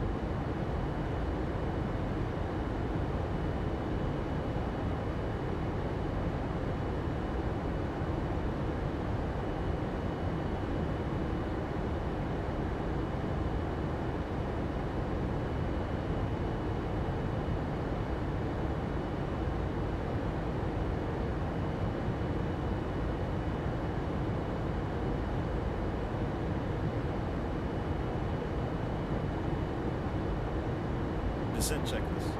M: Descent checklist.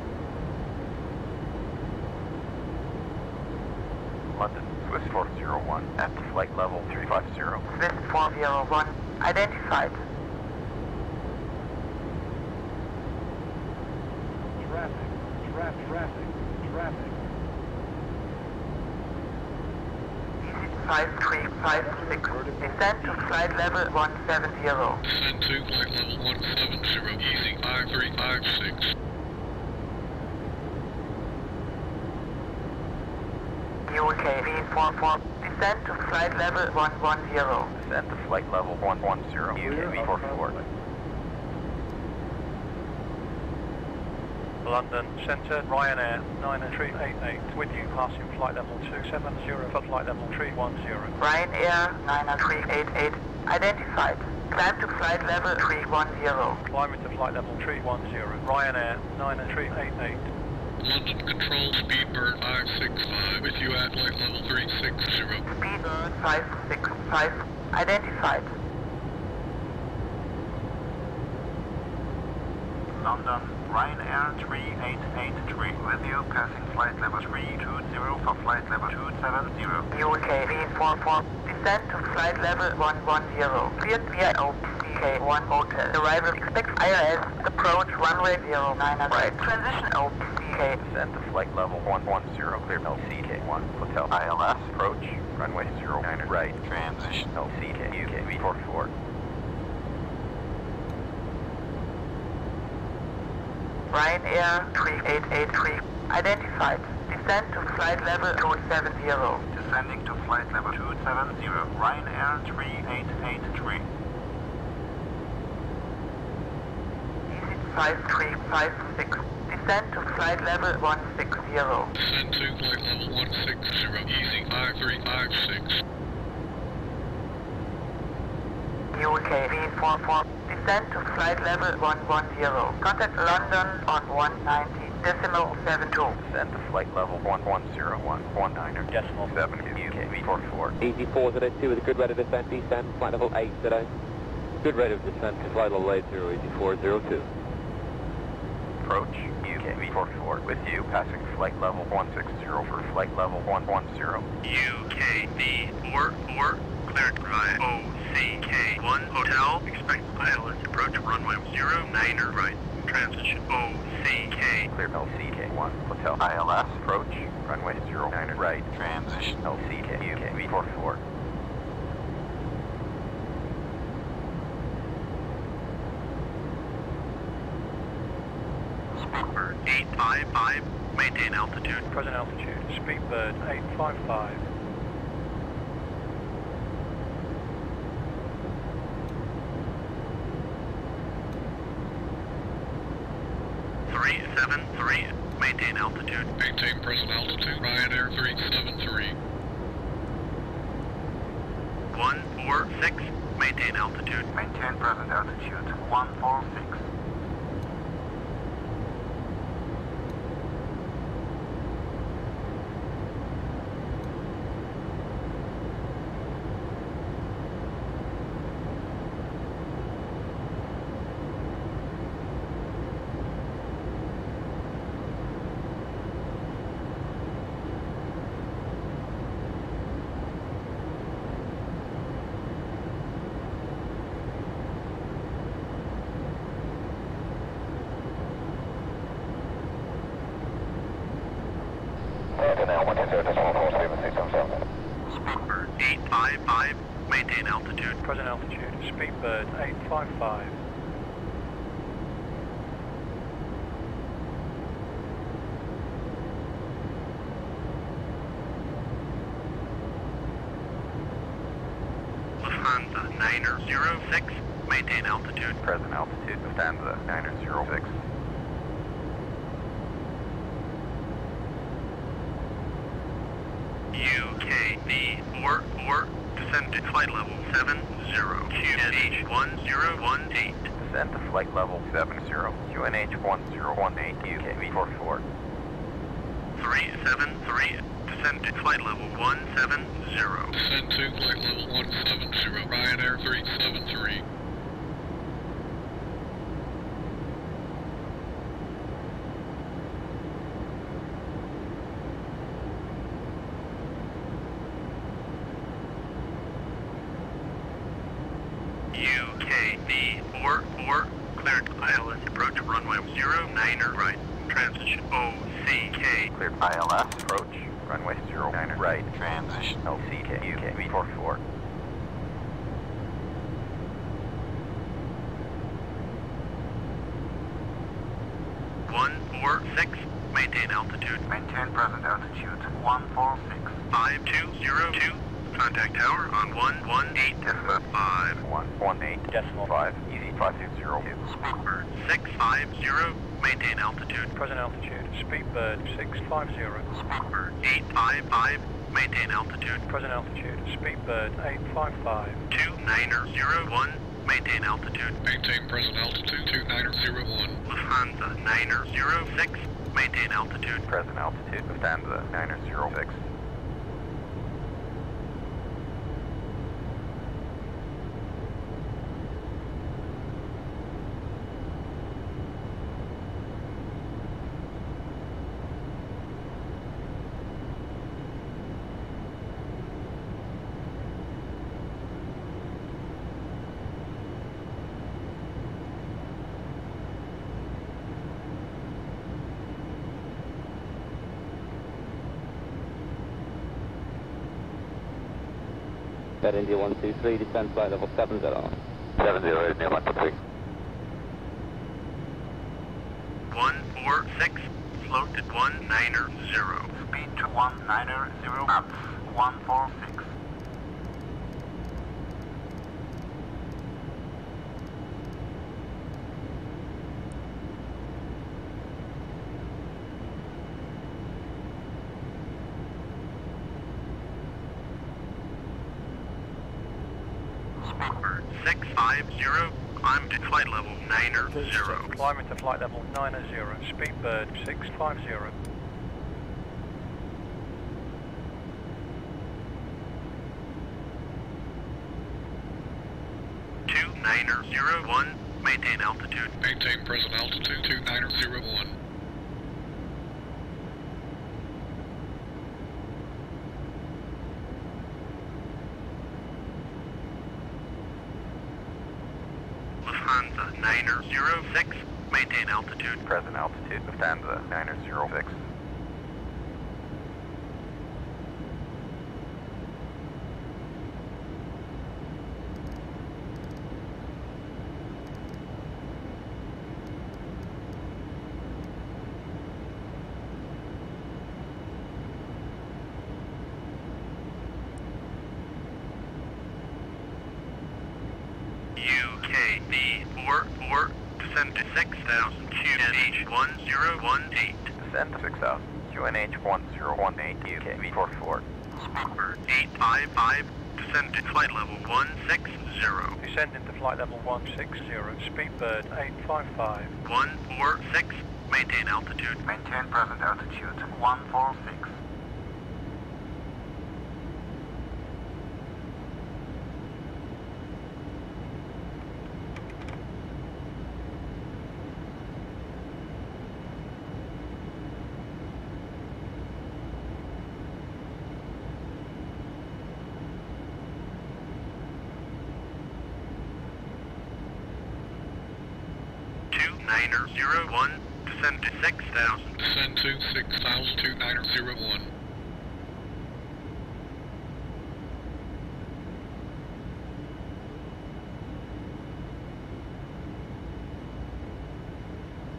D: London, Swiss 401, at flight level 350.
R: Swiss 401, identified.
H: Traffic.
R: 5356, descend to flight level 170.
Q: Descend to flight level 170, easy 5356.
R: UK v4.3, descend to flight level 110.
D: Descend to flight level 110, UK v4.3.
H: London Centre, Ryanair 9388, with you passing flight level 270 for flight level 310.
R: Ryanair 9388, identified. Climb to flight level 310.
H: Climbing to flight level 310, Ryanair 9388.
Q: London Control, Speedbird 565, with you at flight level 360.
R: Speedbird 565, identified.
I: London Ryanair 3883, with you passing flight level 320 for flight level 270.
R: UK v4.4, descend to flight level 110. Cleared via OPCK1 hotel. Arrival expects ILS, approach runway 09 right. Transition OPCK.
D: Descend to flight level 110, clear LCK1, hotel ILS, approach runway 09 right. Transition LCK, UK v4.4.
R: Ryanair 3883, identified. Descend to flight level 270.
I: Descending to flight level 270, Ryanair 3883.
R: 5356, descend to flight level 160.
Q: Descend to flight level 160, easy 5356.
R: UK v4.4, descend to flight level 110. Contact London on 190.72.
D: Descend to flight level 110119 decimal 7 UK v4.4.
T: Easy 402 with a good rate of descent, descend, flight level 80.
B: Good rate of descent to flight level 80, EG402.
D: Approach, UK v4.3 with you, passing flight level 160 for flight level 110.
P: UK v4.4, cleared by OCK1 Hotel, expect pilot, approach runway 09er right, transition OCK.
D: Cleared LCK1 Hotel, ILS, approach, runway 09er right, transition LCK, UK v4.4.
P: Speedbird 855, maintain altitude.
H: Present altitude, Speedbird 855.
P: Maintain altitude.
Q: Maintain present altitude, Ryanair 373.
P: 146, maintain altitude.
I: Maintain present altitude, 146.
P: Speedbird 855, maintain altitude.
H: Present altitude, Speedbird 855.
P: Lufthansa 906, maintain altitude.
D: Present altitude, Lufthansa 906.
P: UK v4.4, descend to flight level 70, QNH1018.
D: Descend to flight level 70, QNH1018, UK v4.4.
P: 373, descend to flight level 170.
Q: Descend to flight level 170, Ryanair 373.
P: UK v4.4, cleared ILS, approach runway 09er right, transition OCK.
D: Cleared ILS, approach, runway 09er right, transition LCK, UK v4.4. Maintain altitude.
I: Maintain present altitude, 146.
P: 5202. Contact tower on 118.
D: Yes, 118 decimal 5. Easy 5202.
P: Speedbird 650. Maintain altitude.
H: Present altitude, Speedbird 650.
P: Speedbird 855. Maintain altitude.
H: Present altitude, Speedbird 855.
P: 2901. Maintain altitude.
Q: Maintain present altitude, 2901.
P: Lufthansa 906. Maintain altitude.
D: Present altitude, Lufthansa 906.
B: India 123, descend flight level 70.
D: 70, India 123.
P: 146, float at 190.
I: Speed to 190 knots, 146.
P: Speedbird 650, climb to flight level 90.
H: Climb to flight level 90, Speedbird 650.
P: 901, maintain altitude.
Q: Maintain present altitude 2901.
P: Lufthansa 906, maintain altitude.
D: Present altitude, Lufthansa 906.
P: V4.3, descend to 6,000 QNH1018.
D: Descend to 6,000 QNH1018 UK V44.
P: Speedbird 855, descend to flight level 160.
H: Descend into flight level 160, Speedbird 855.
P: 146, maintain altitude.
I: Maintain present altitude 146.
P: Descend to 6,000.
Q: Descend to 6,000 2901.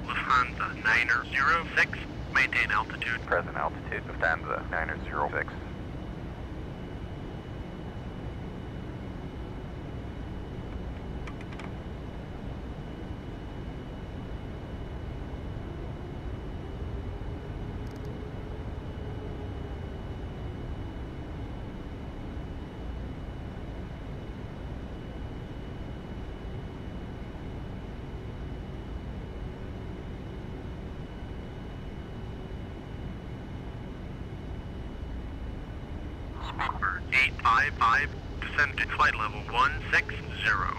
P: Lufthansa 906, maintain altitude.
D: Present altitude, Lufthansa 906.
P: Speedbird 855, descend to flight level 160.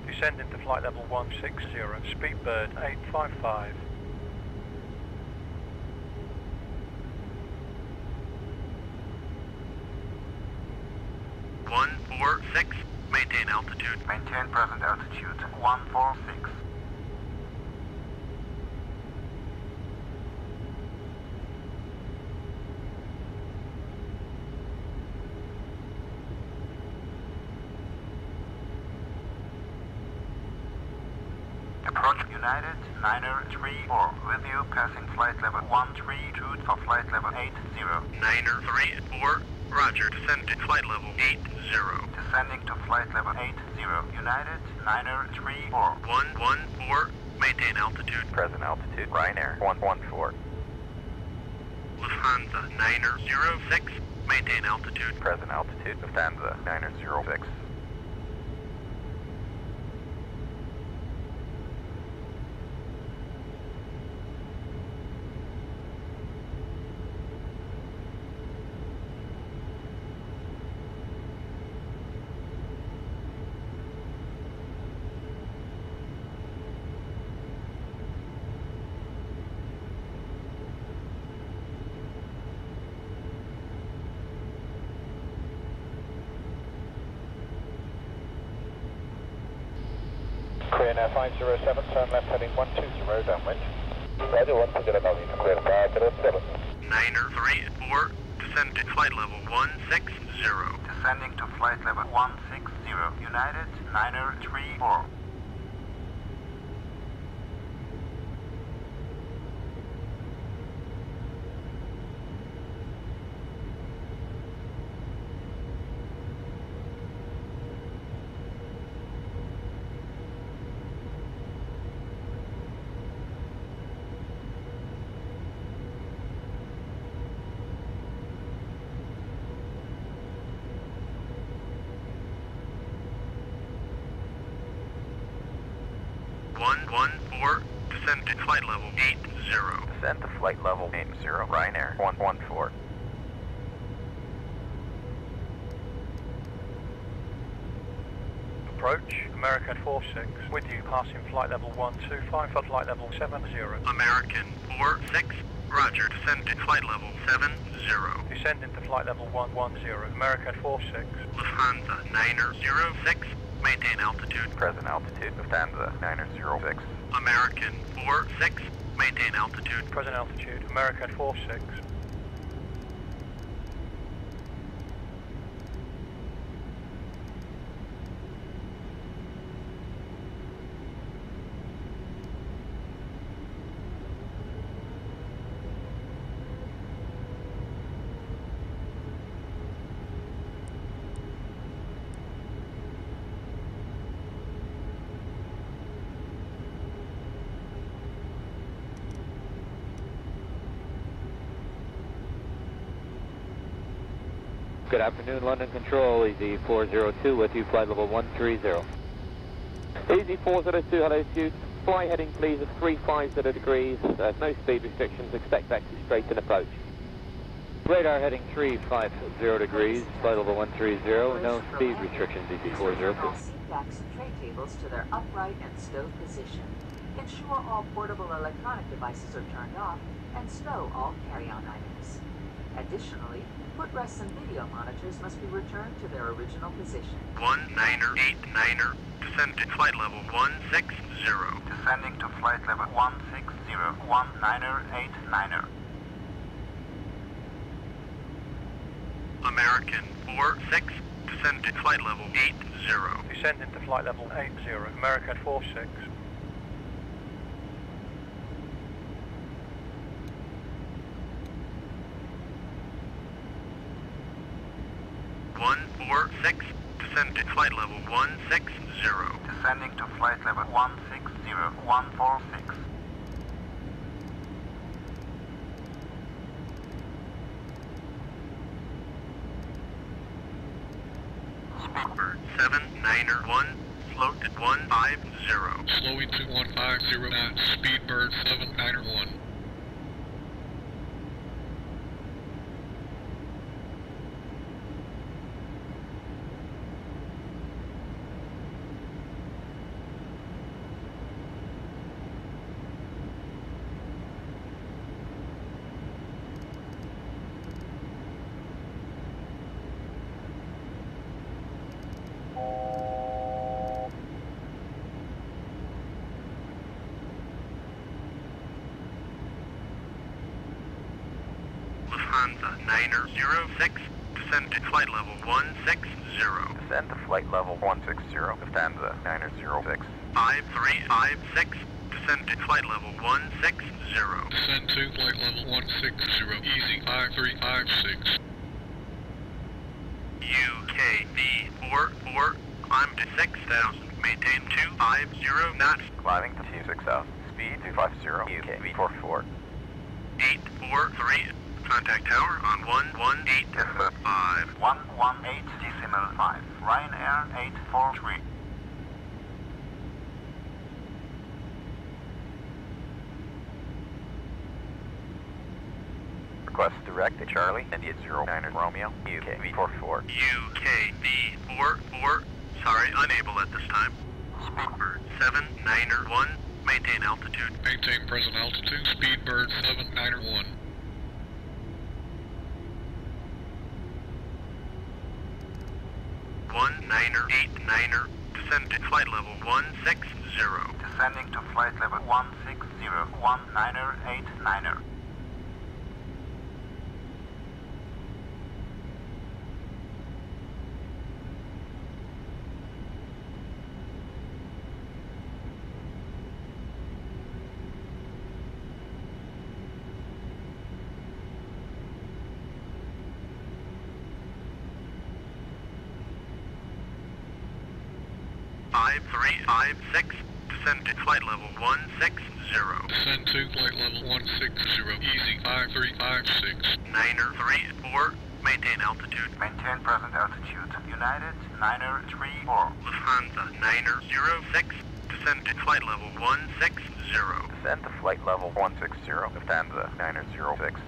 H: Descend into flight level 160, Speedbird 855.
P: Maintain altitude.
I: Maintain present altitude 146. Approach United 934 with you passing flight level 132 for flight level 80.
P: 934, roger, descend to flight level 80.
I: Descending to flight level 80, United 934.
P: 114, maintain altitude.
D: Present altitude, Ryanair 114.
P: Lufthansa 906, maintain altitude.
D: Present altitude, Lufthansa 906.
B: Korean Air 507, turn left heading 120 downwind. Roger, 120 downwind, clear 507.
P: 934, descend to flight level 160.
I: Descending to flight level 160, United 934.
P: Descend to flight level 80.
D: Descend to flight level 80, Ryanair 114.
H: approach, American 46, with you passing flight level 125 for flight level 70.
P: American 46, roger, descend to flight level 70.
H: Descending to flight level 110, American 46.
P: Lufthansa 906, maintain altitude.
D: Present altitude, Lufthansa 906.
P: American 46, maintain altitude.
H: Present altitude, American 46.
T: Good afternoon, London Control, Easy 402 with you, flight level 130. Easy 402, hello to you. Fly heading please at 350 degrees, no speed restrictions, expect back to straight and approach. Radar heading 350 degrees, flight level 130, no speed restrictions, Easy 402.
A: All seat backs and tray tables to their upright and stowed position. Ensure all portable electronic devices are turned off and stow all carry-on items. Additionally, footrests and video monitors must be returned to their original position.
P: 1989er, descend to flight level 160.
I: Descending to flight level 160, 1989er.
P: American 46, descend to flight level 80.
H: Descending to flight level 80, American 46.
P: Descend to flight level 160.
I: Descending to flight level 160, 146.
P: Speedbird 791, slow to 150.
Q: Slowing to 150 knots, Speedbird 791.
P: Lufthansa 906, descend to flight level 160.
D: Descend to flight level 160, Lufthansa 906.
P: 5356, descend to flight level 160.
Q: Descend to flight level 160, easy 5356.
P: UKV 44, I'm to 6,000, maintain 250 knots.
D: Climbing to 26,000, speed 250, UKV 44.
P: 843, contact tower on 118.5.
I: 118.5, Ryanair 843.
D: Request direct to Charlie, India 09 Romeo, UKV 44.
P: UKV 44, sorry, unable at this time. Speedbird 791, maintain altitude.
Q: Maintain present altitude, Speedbird 791.
P: Niner 89er, descend to flight level 160.
I: Descending to flight level 160, 1989er.
P: Descend to flight level 160.
Q: Descend to flight level 160, easy 5356.
P: Niner 34, maintain altitude.
I: Maintain present altitude. United Niner 34.
P: Lufthansa Niner 06, descend to flight level 160.
D: Descend to flight level 160, Lufthansa Niner 06.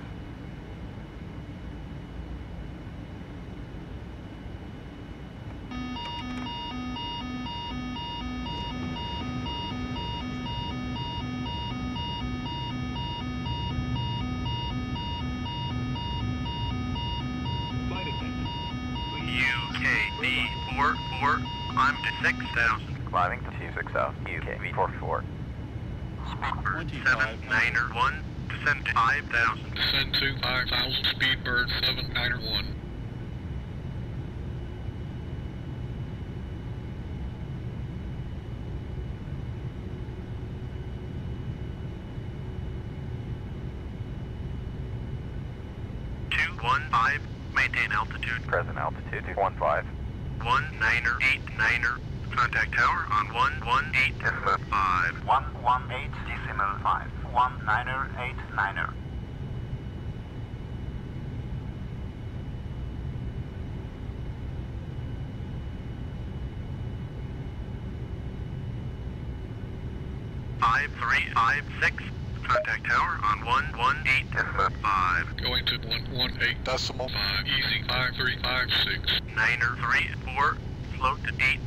P: V4.4, climb to 6,000.
D: Climbing to 26,000, UK V44.
P: Speedbird 791, descend to 5,000.
Q: Descend to 5,000, Speedbird 791.
P: Maintain altitude.
D: Present altitude 215.
P: 1989er. Contact tower on 118.5.
I: 118.5. 1989er.
P: Five 356. Contact tower on 118.5.
Q: Going to 118.5. Easy 5356.
P: Niner 34. Float to 80.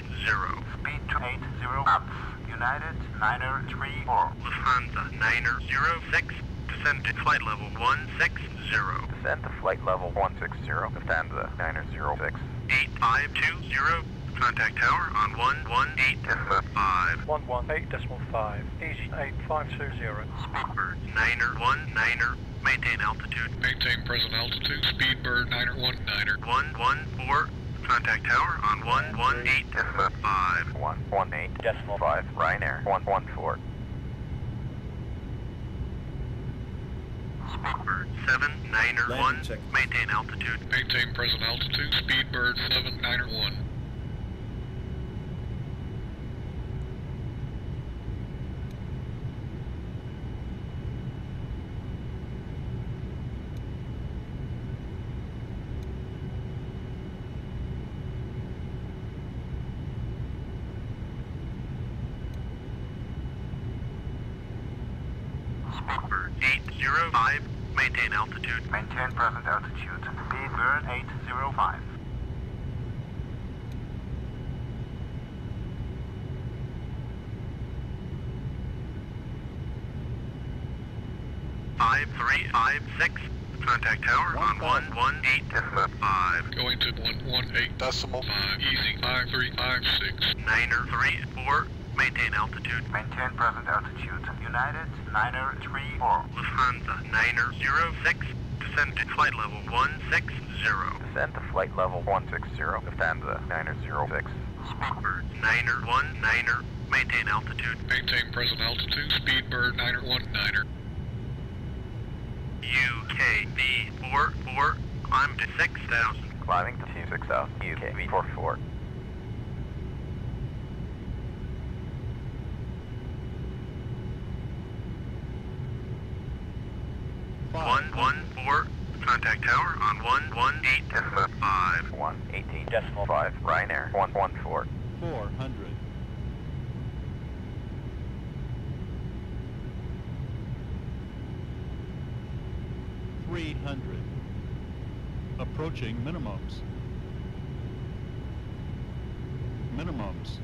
I: Speed to 80 knots. United Niner 34.
P: Lufthansa Niner 06. Descend to flight level 160.
D: Descend to flight level 160. Lufthansa Niner 06.
P: 8520. Contact tower on 118.5.
H: 118.5. Easy 8520.
P: Speedbird Niner 19er. Maintain altitude.
Q: Maintain present altitude. Speedbird 919er.
P: 114. Contact tower on 118.5.
D: 118.5. Ryanair 114.
P: Speedbird 791. Maintain altitude.
Q: Maintain present altitude. Speedbird 791.
P: Speedbird 805. Maintain altitude.
I: Maintain present altitude. Speedbird 805.
P: 5356. Contact tower on 118.5.
Q: Going to 118.5. Easy 5356.
P: Niner 34. Maintain altitude.
I: Maintain present altitude. United Niner 34.
P: Lufthansa Niner 06. Descend to flight level 160.
D: Descend to flight level 160. Lufthansa Niner 06.
P: Speedbird Niner 19er. Maintain altitude.
Q: Maintain present altitude. Speedbird 919er.
P: UK V44. Climb to 6,000.
D: Climbing to 26,000. UK V44.
P: 114. Contact tower on 118.5.
D: 118.5. Ryanair 114.
M: 400. 300. Approaching minimums. Minimums.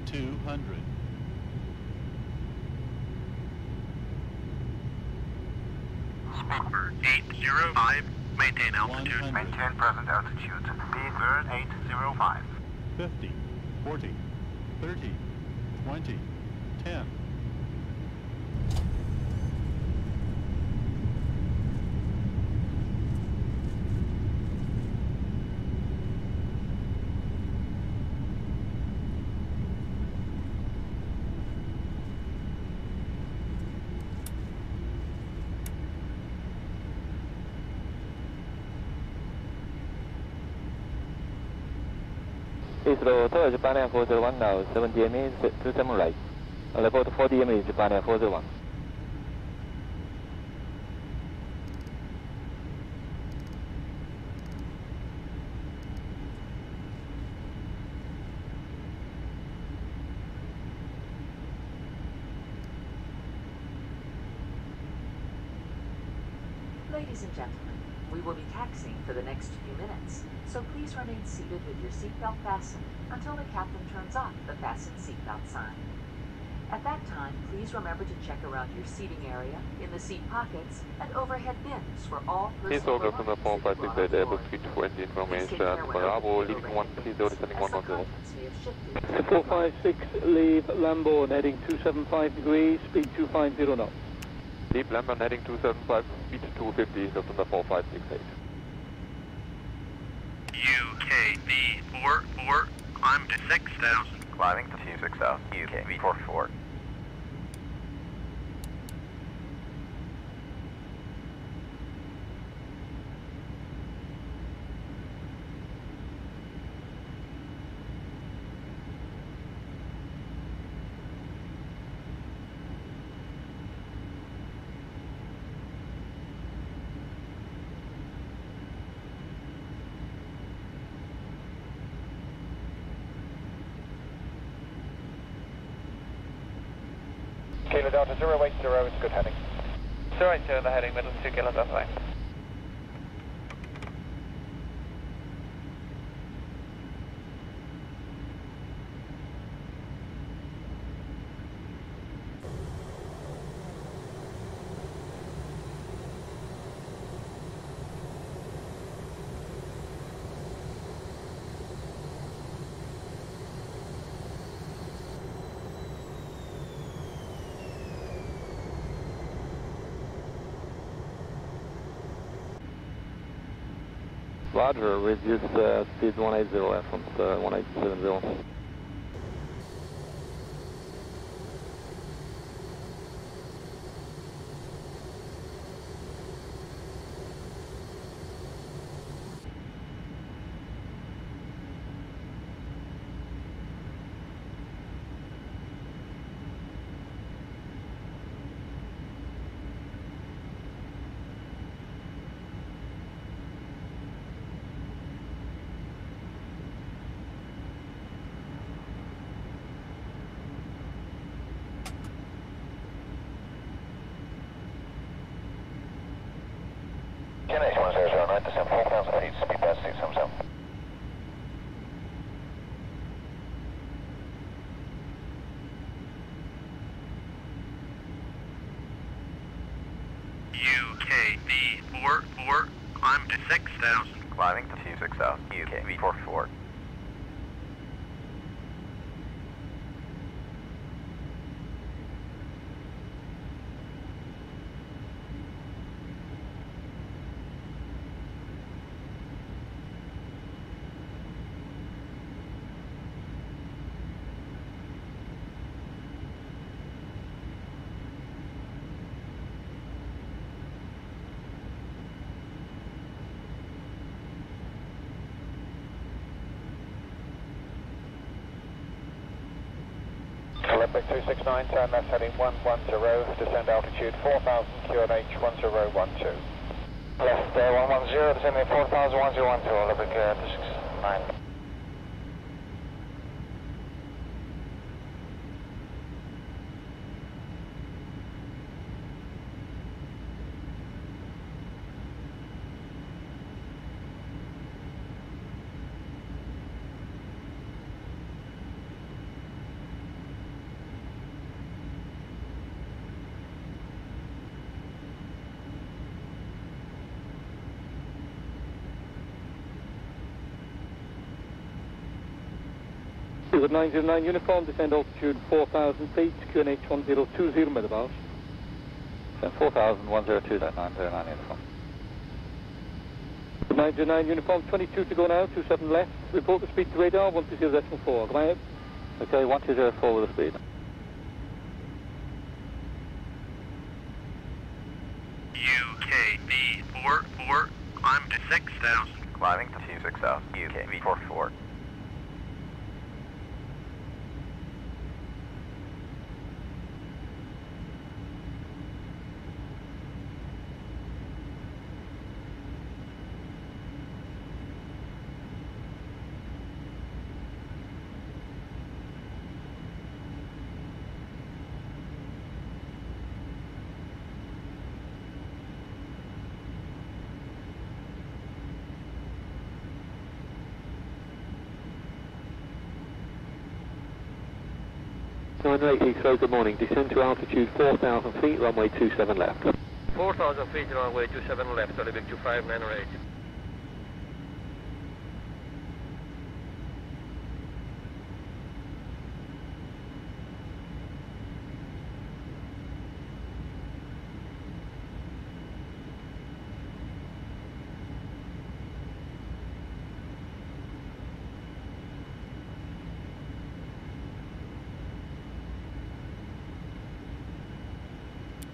M: 200.
P: Speedbird 805. Maintain altitude.
M: 100.
I: Maintain present altitude. Speedbird 805.
M: 50, 40, 30, 20, 10.
T: Israel Tower, Japan Air 401 now, 70 DME, 27 right. Report 4 DME, Japan Air 401.
A: Ladies and gentlemen, we will be taxiing for the next few minutes, so please remain seated with your seatbelt fastened until the captain turns off the fasten seatbelt sign. At that time, please remember to check around your seating area, in the seat pockets, and overhead bins for all personal belongings that you brought on board. Please take care when opening the overhead bins, as the contents may have shifted.
T: 456, leave Lambourne heading 275 degrees, speed 250 knots. Leave Lambourne heading 275, speed 250, November 4568.
P: UKV44, climb to 6,000.
D: Climbing to 26,000, UKV44.
B: Kilo Delta 080, it's good heading.
K: 080, the heading, middle 2 Kilo Delta, right.
T: Roger, reduce speed 180 from 1870.
I: GNH 1009, descend 4,000 feet, speed past 677.
P: UKV44, climb to 6,000.
D: Climbing to 26,000, UKV44.
B: Olympic 269, turn left heading 110, descend altitude 4,000, QNH 1012.
I: Left 110, descending 4,000, 1012, Olympic 269.
T: Is it 909 uniform, descend altitude 4,000 feet, QNH 1020 millibars.
G: 4,000, 102, that 909 uniform.
T: 909 uniform, 22 to go now, 27 left. Report the speed to radar, 120.4. Come out.
G: Okay, 1204 with the speed.
P: UKV44, climb to 6,000.
D: Climbing to 26,000, UKV44.
T: 9 Heathrow, good morning. Descend to altitude 4,000 feet, runway 27 left.
U: 4,000 feet, runway 27 left, Olympic 25908.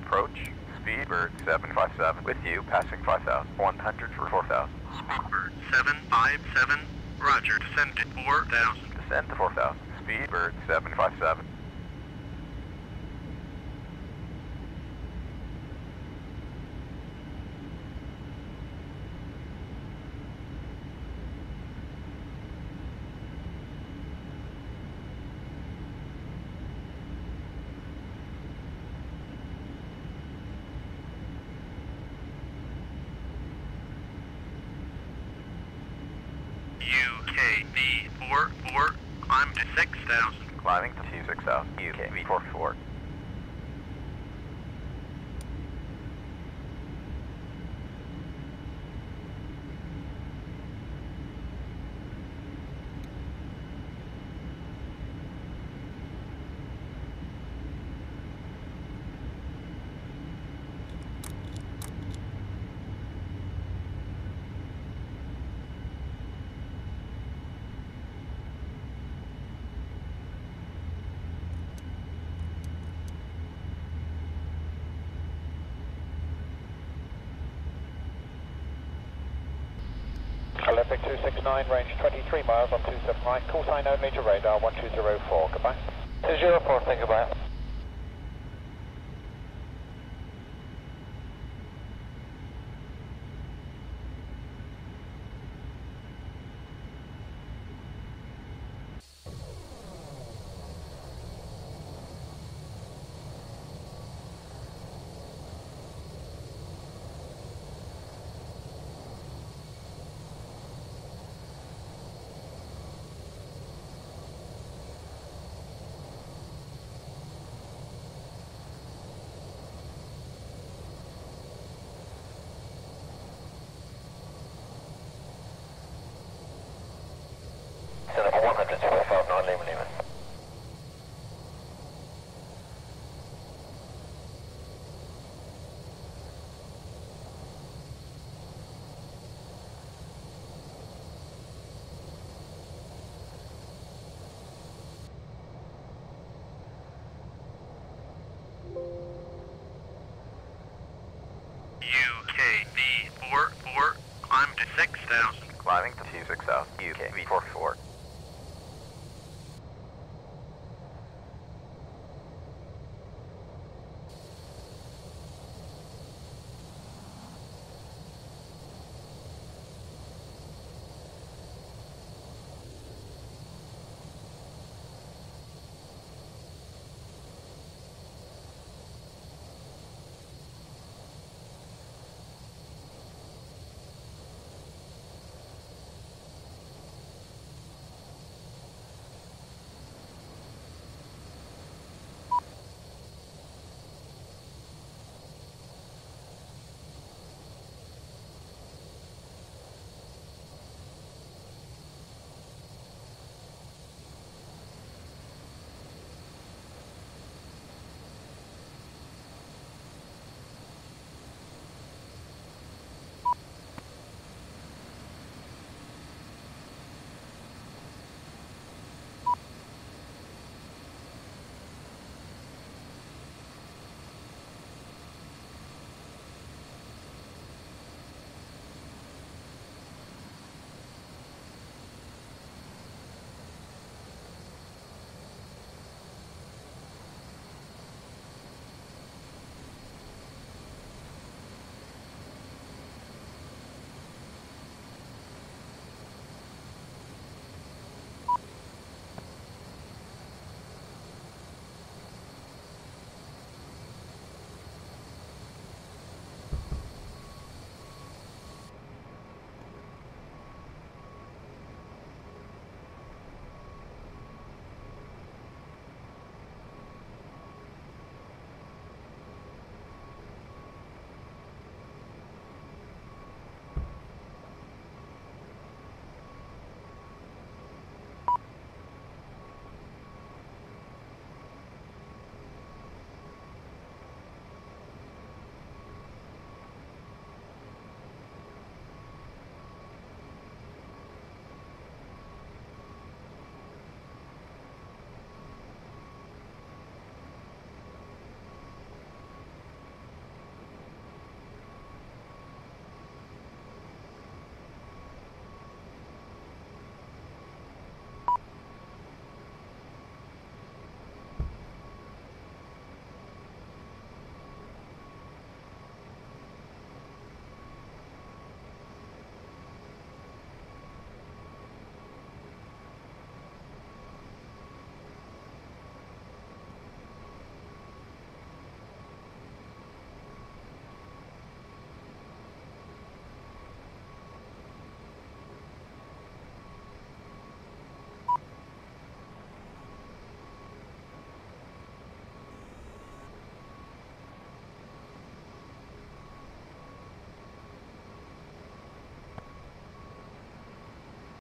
D: Approach, Speedbird 757, with you, passing 5,000, 100 for 4,000.
P: Speedbird 757, roger, descend to 4,000.
D: Descend to 4,000, Speedbird 757.
P: UK v4.4, climb to 6,000.
D: Climbing to 26,000, UK v4.4.
V: Olympic 269, range 23 miles on 27 right, call sign only to radar 1204, goodbye. 204, thank you, goodbye. Number 100, 059, leave.
P: UK v4.4, climb to 6,000.
D: Climbing to 26,000, UK v4.4.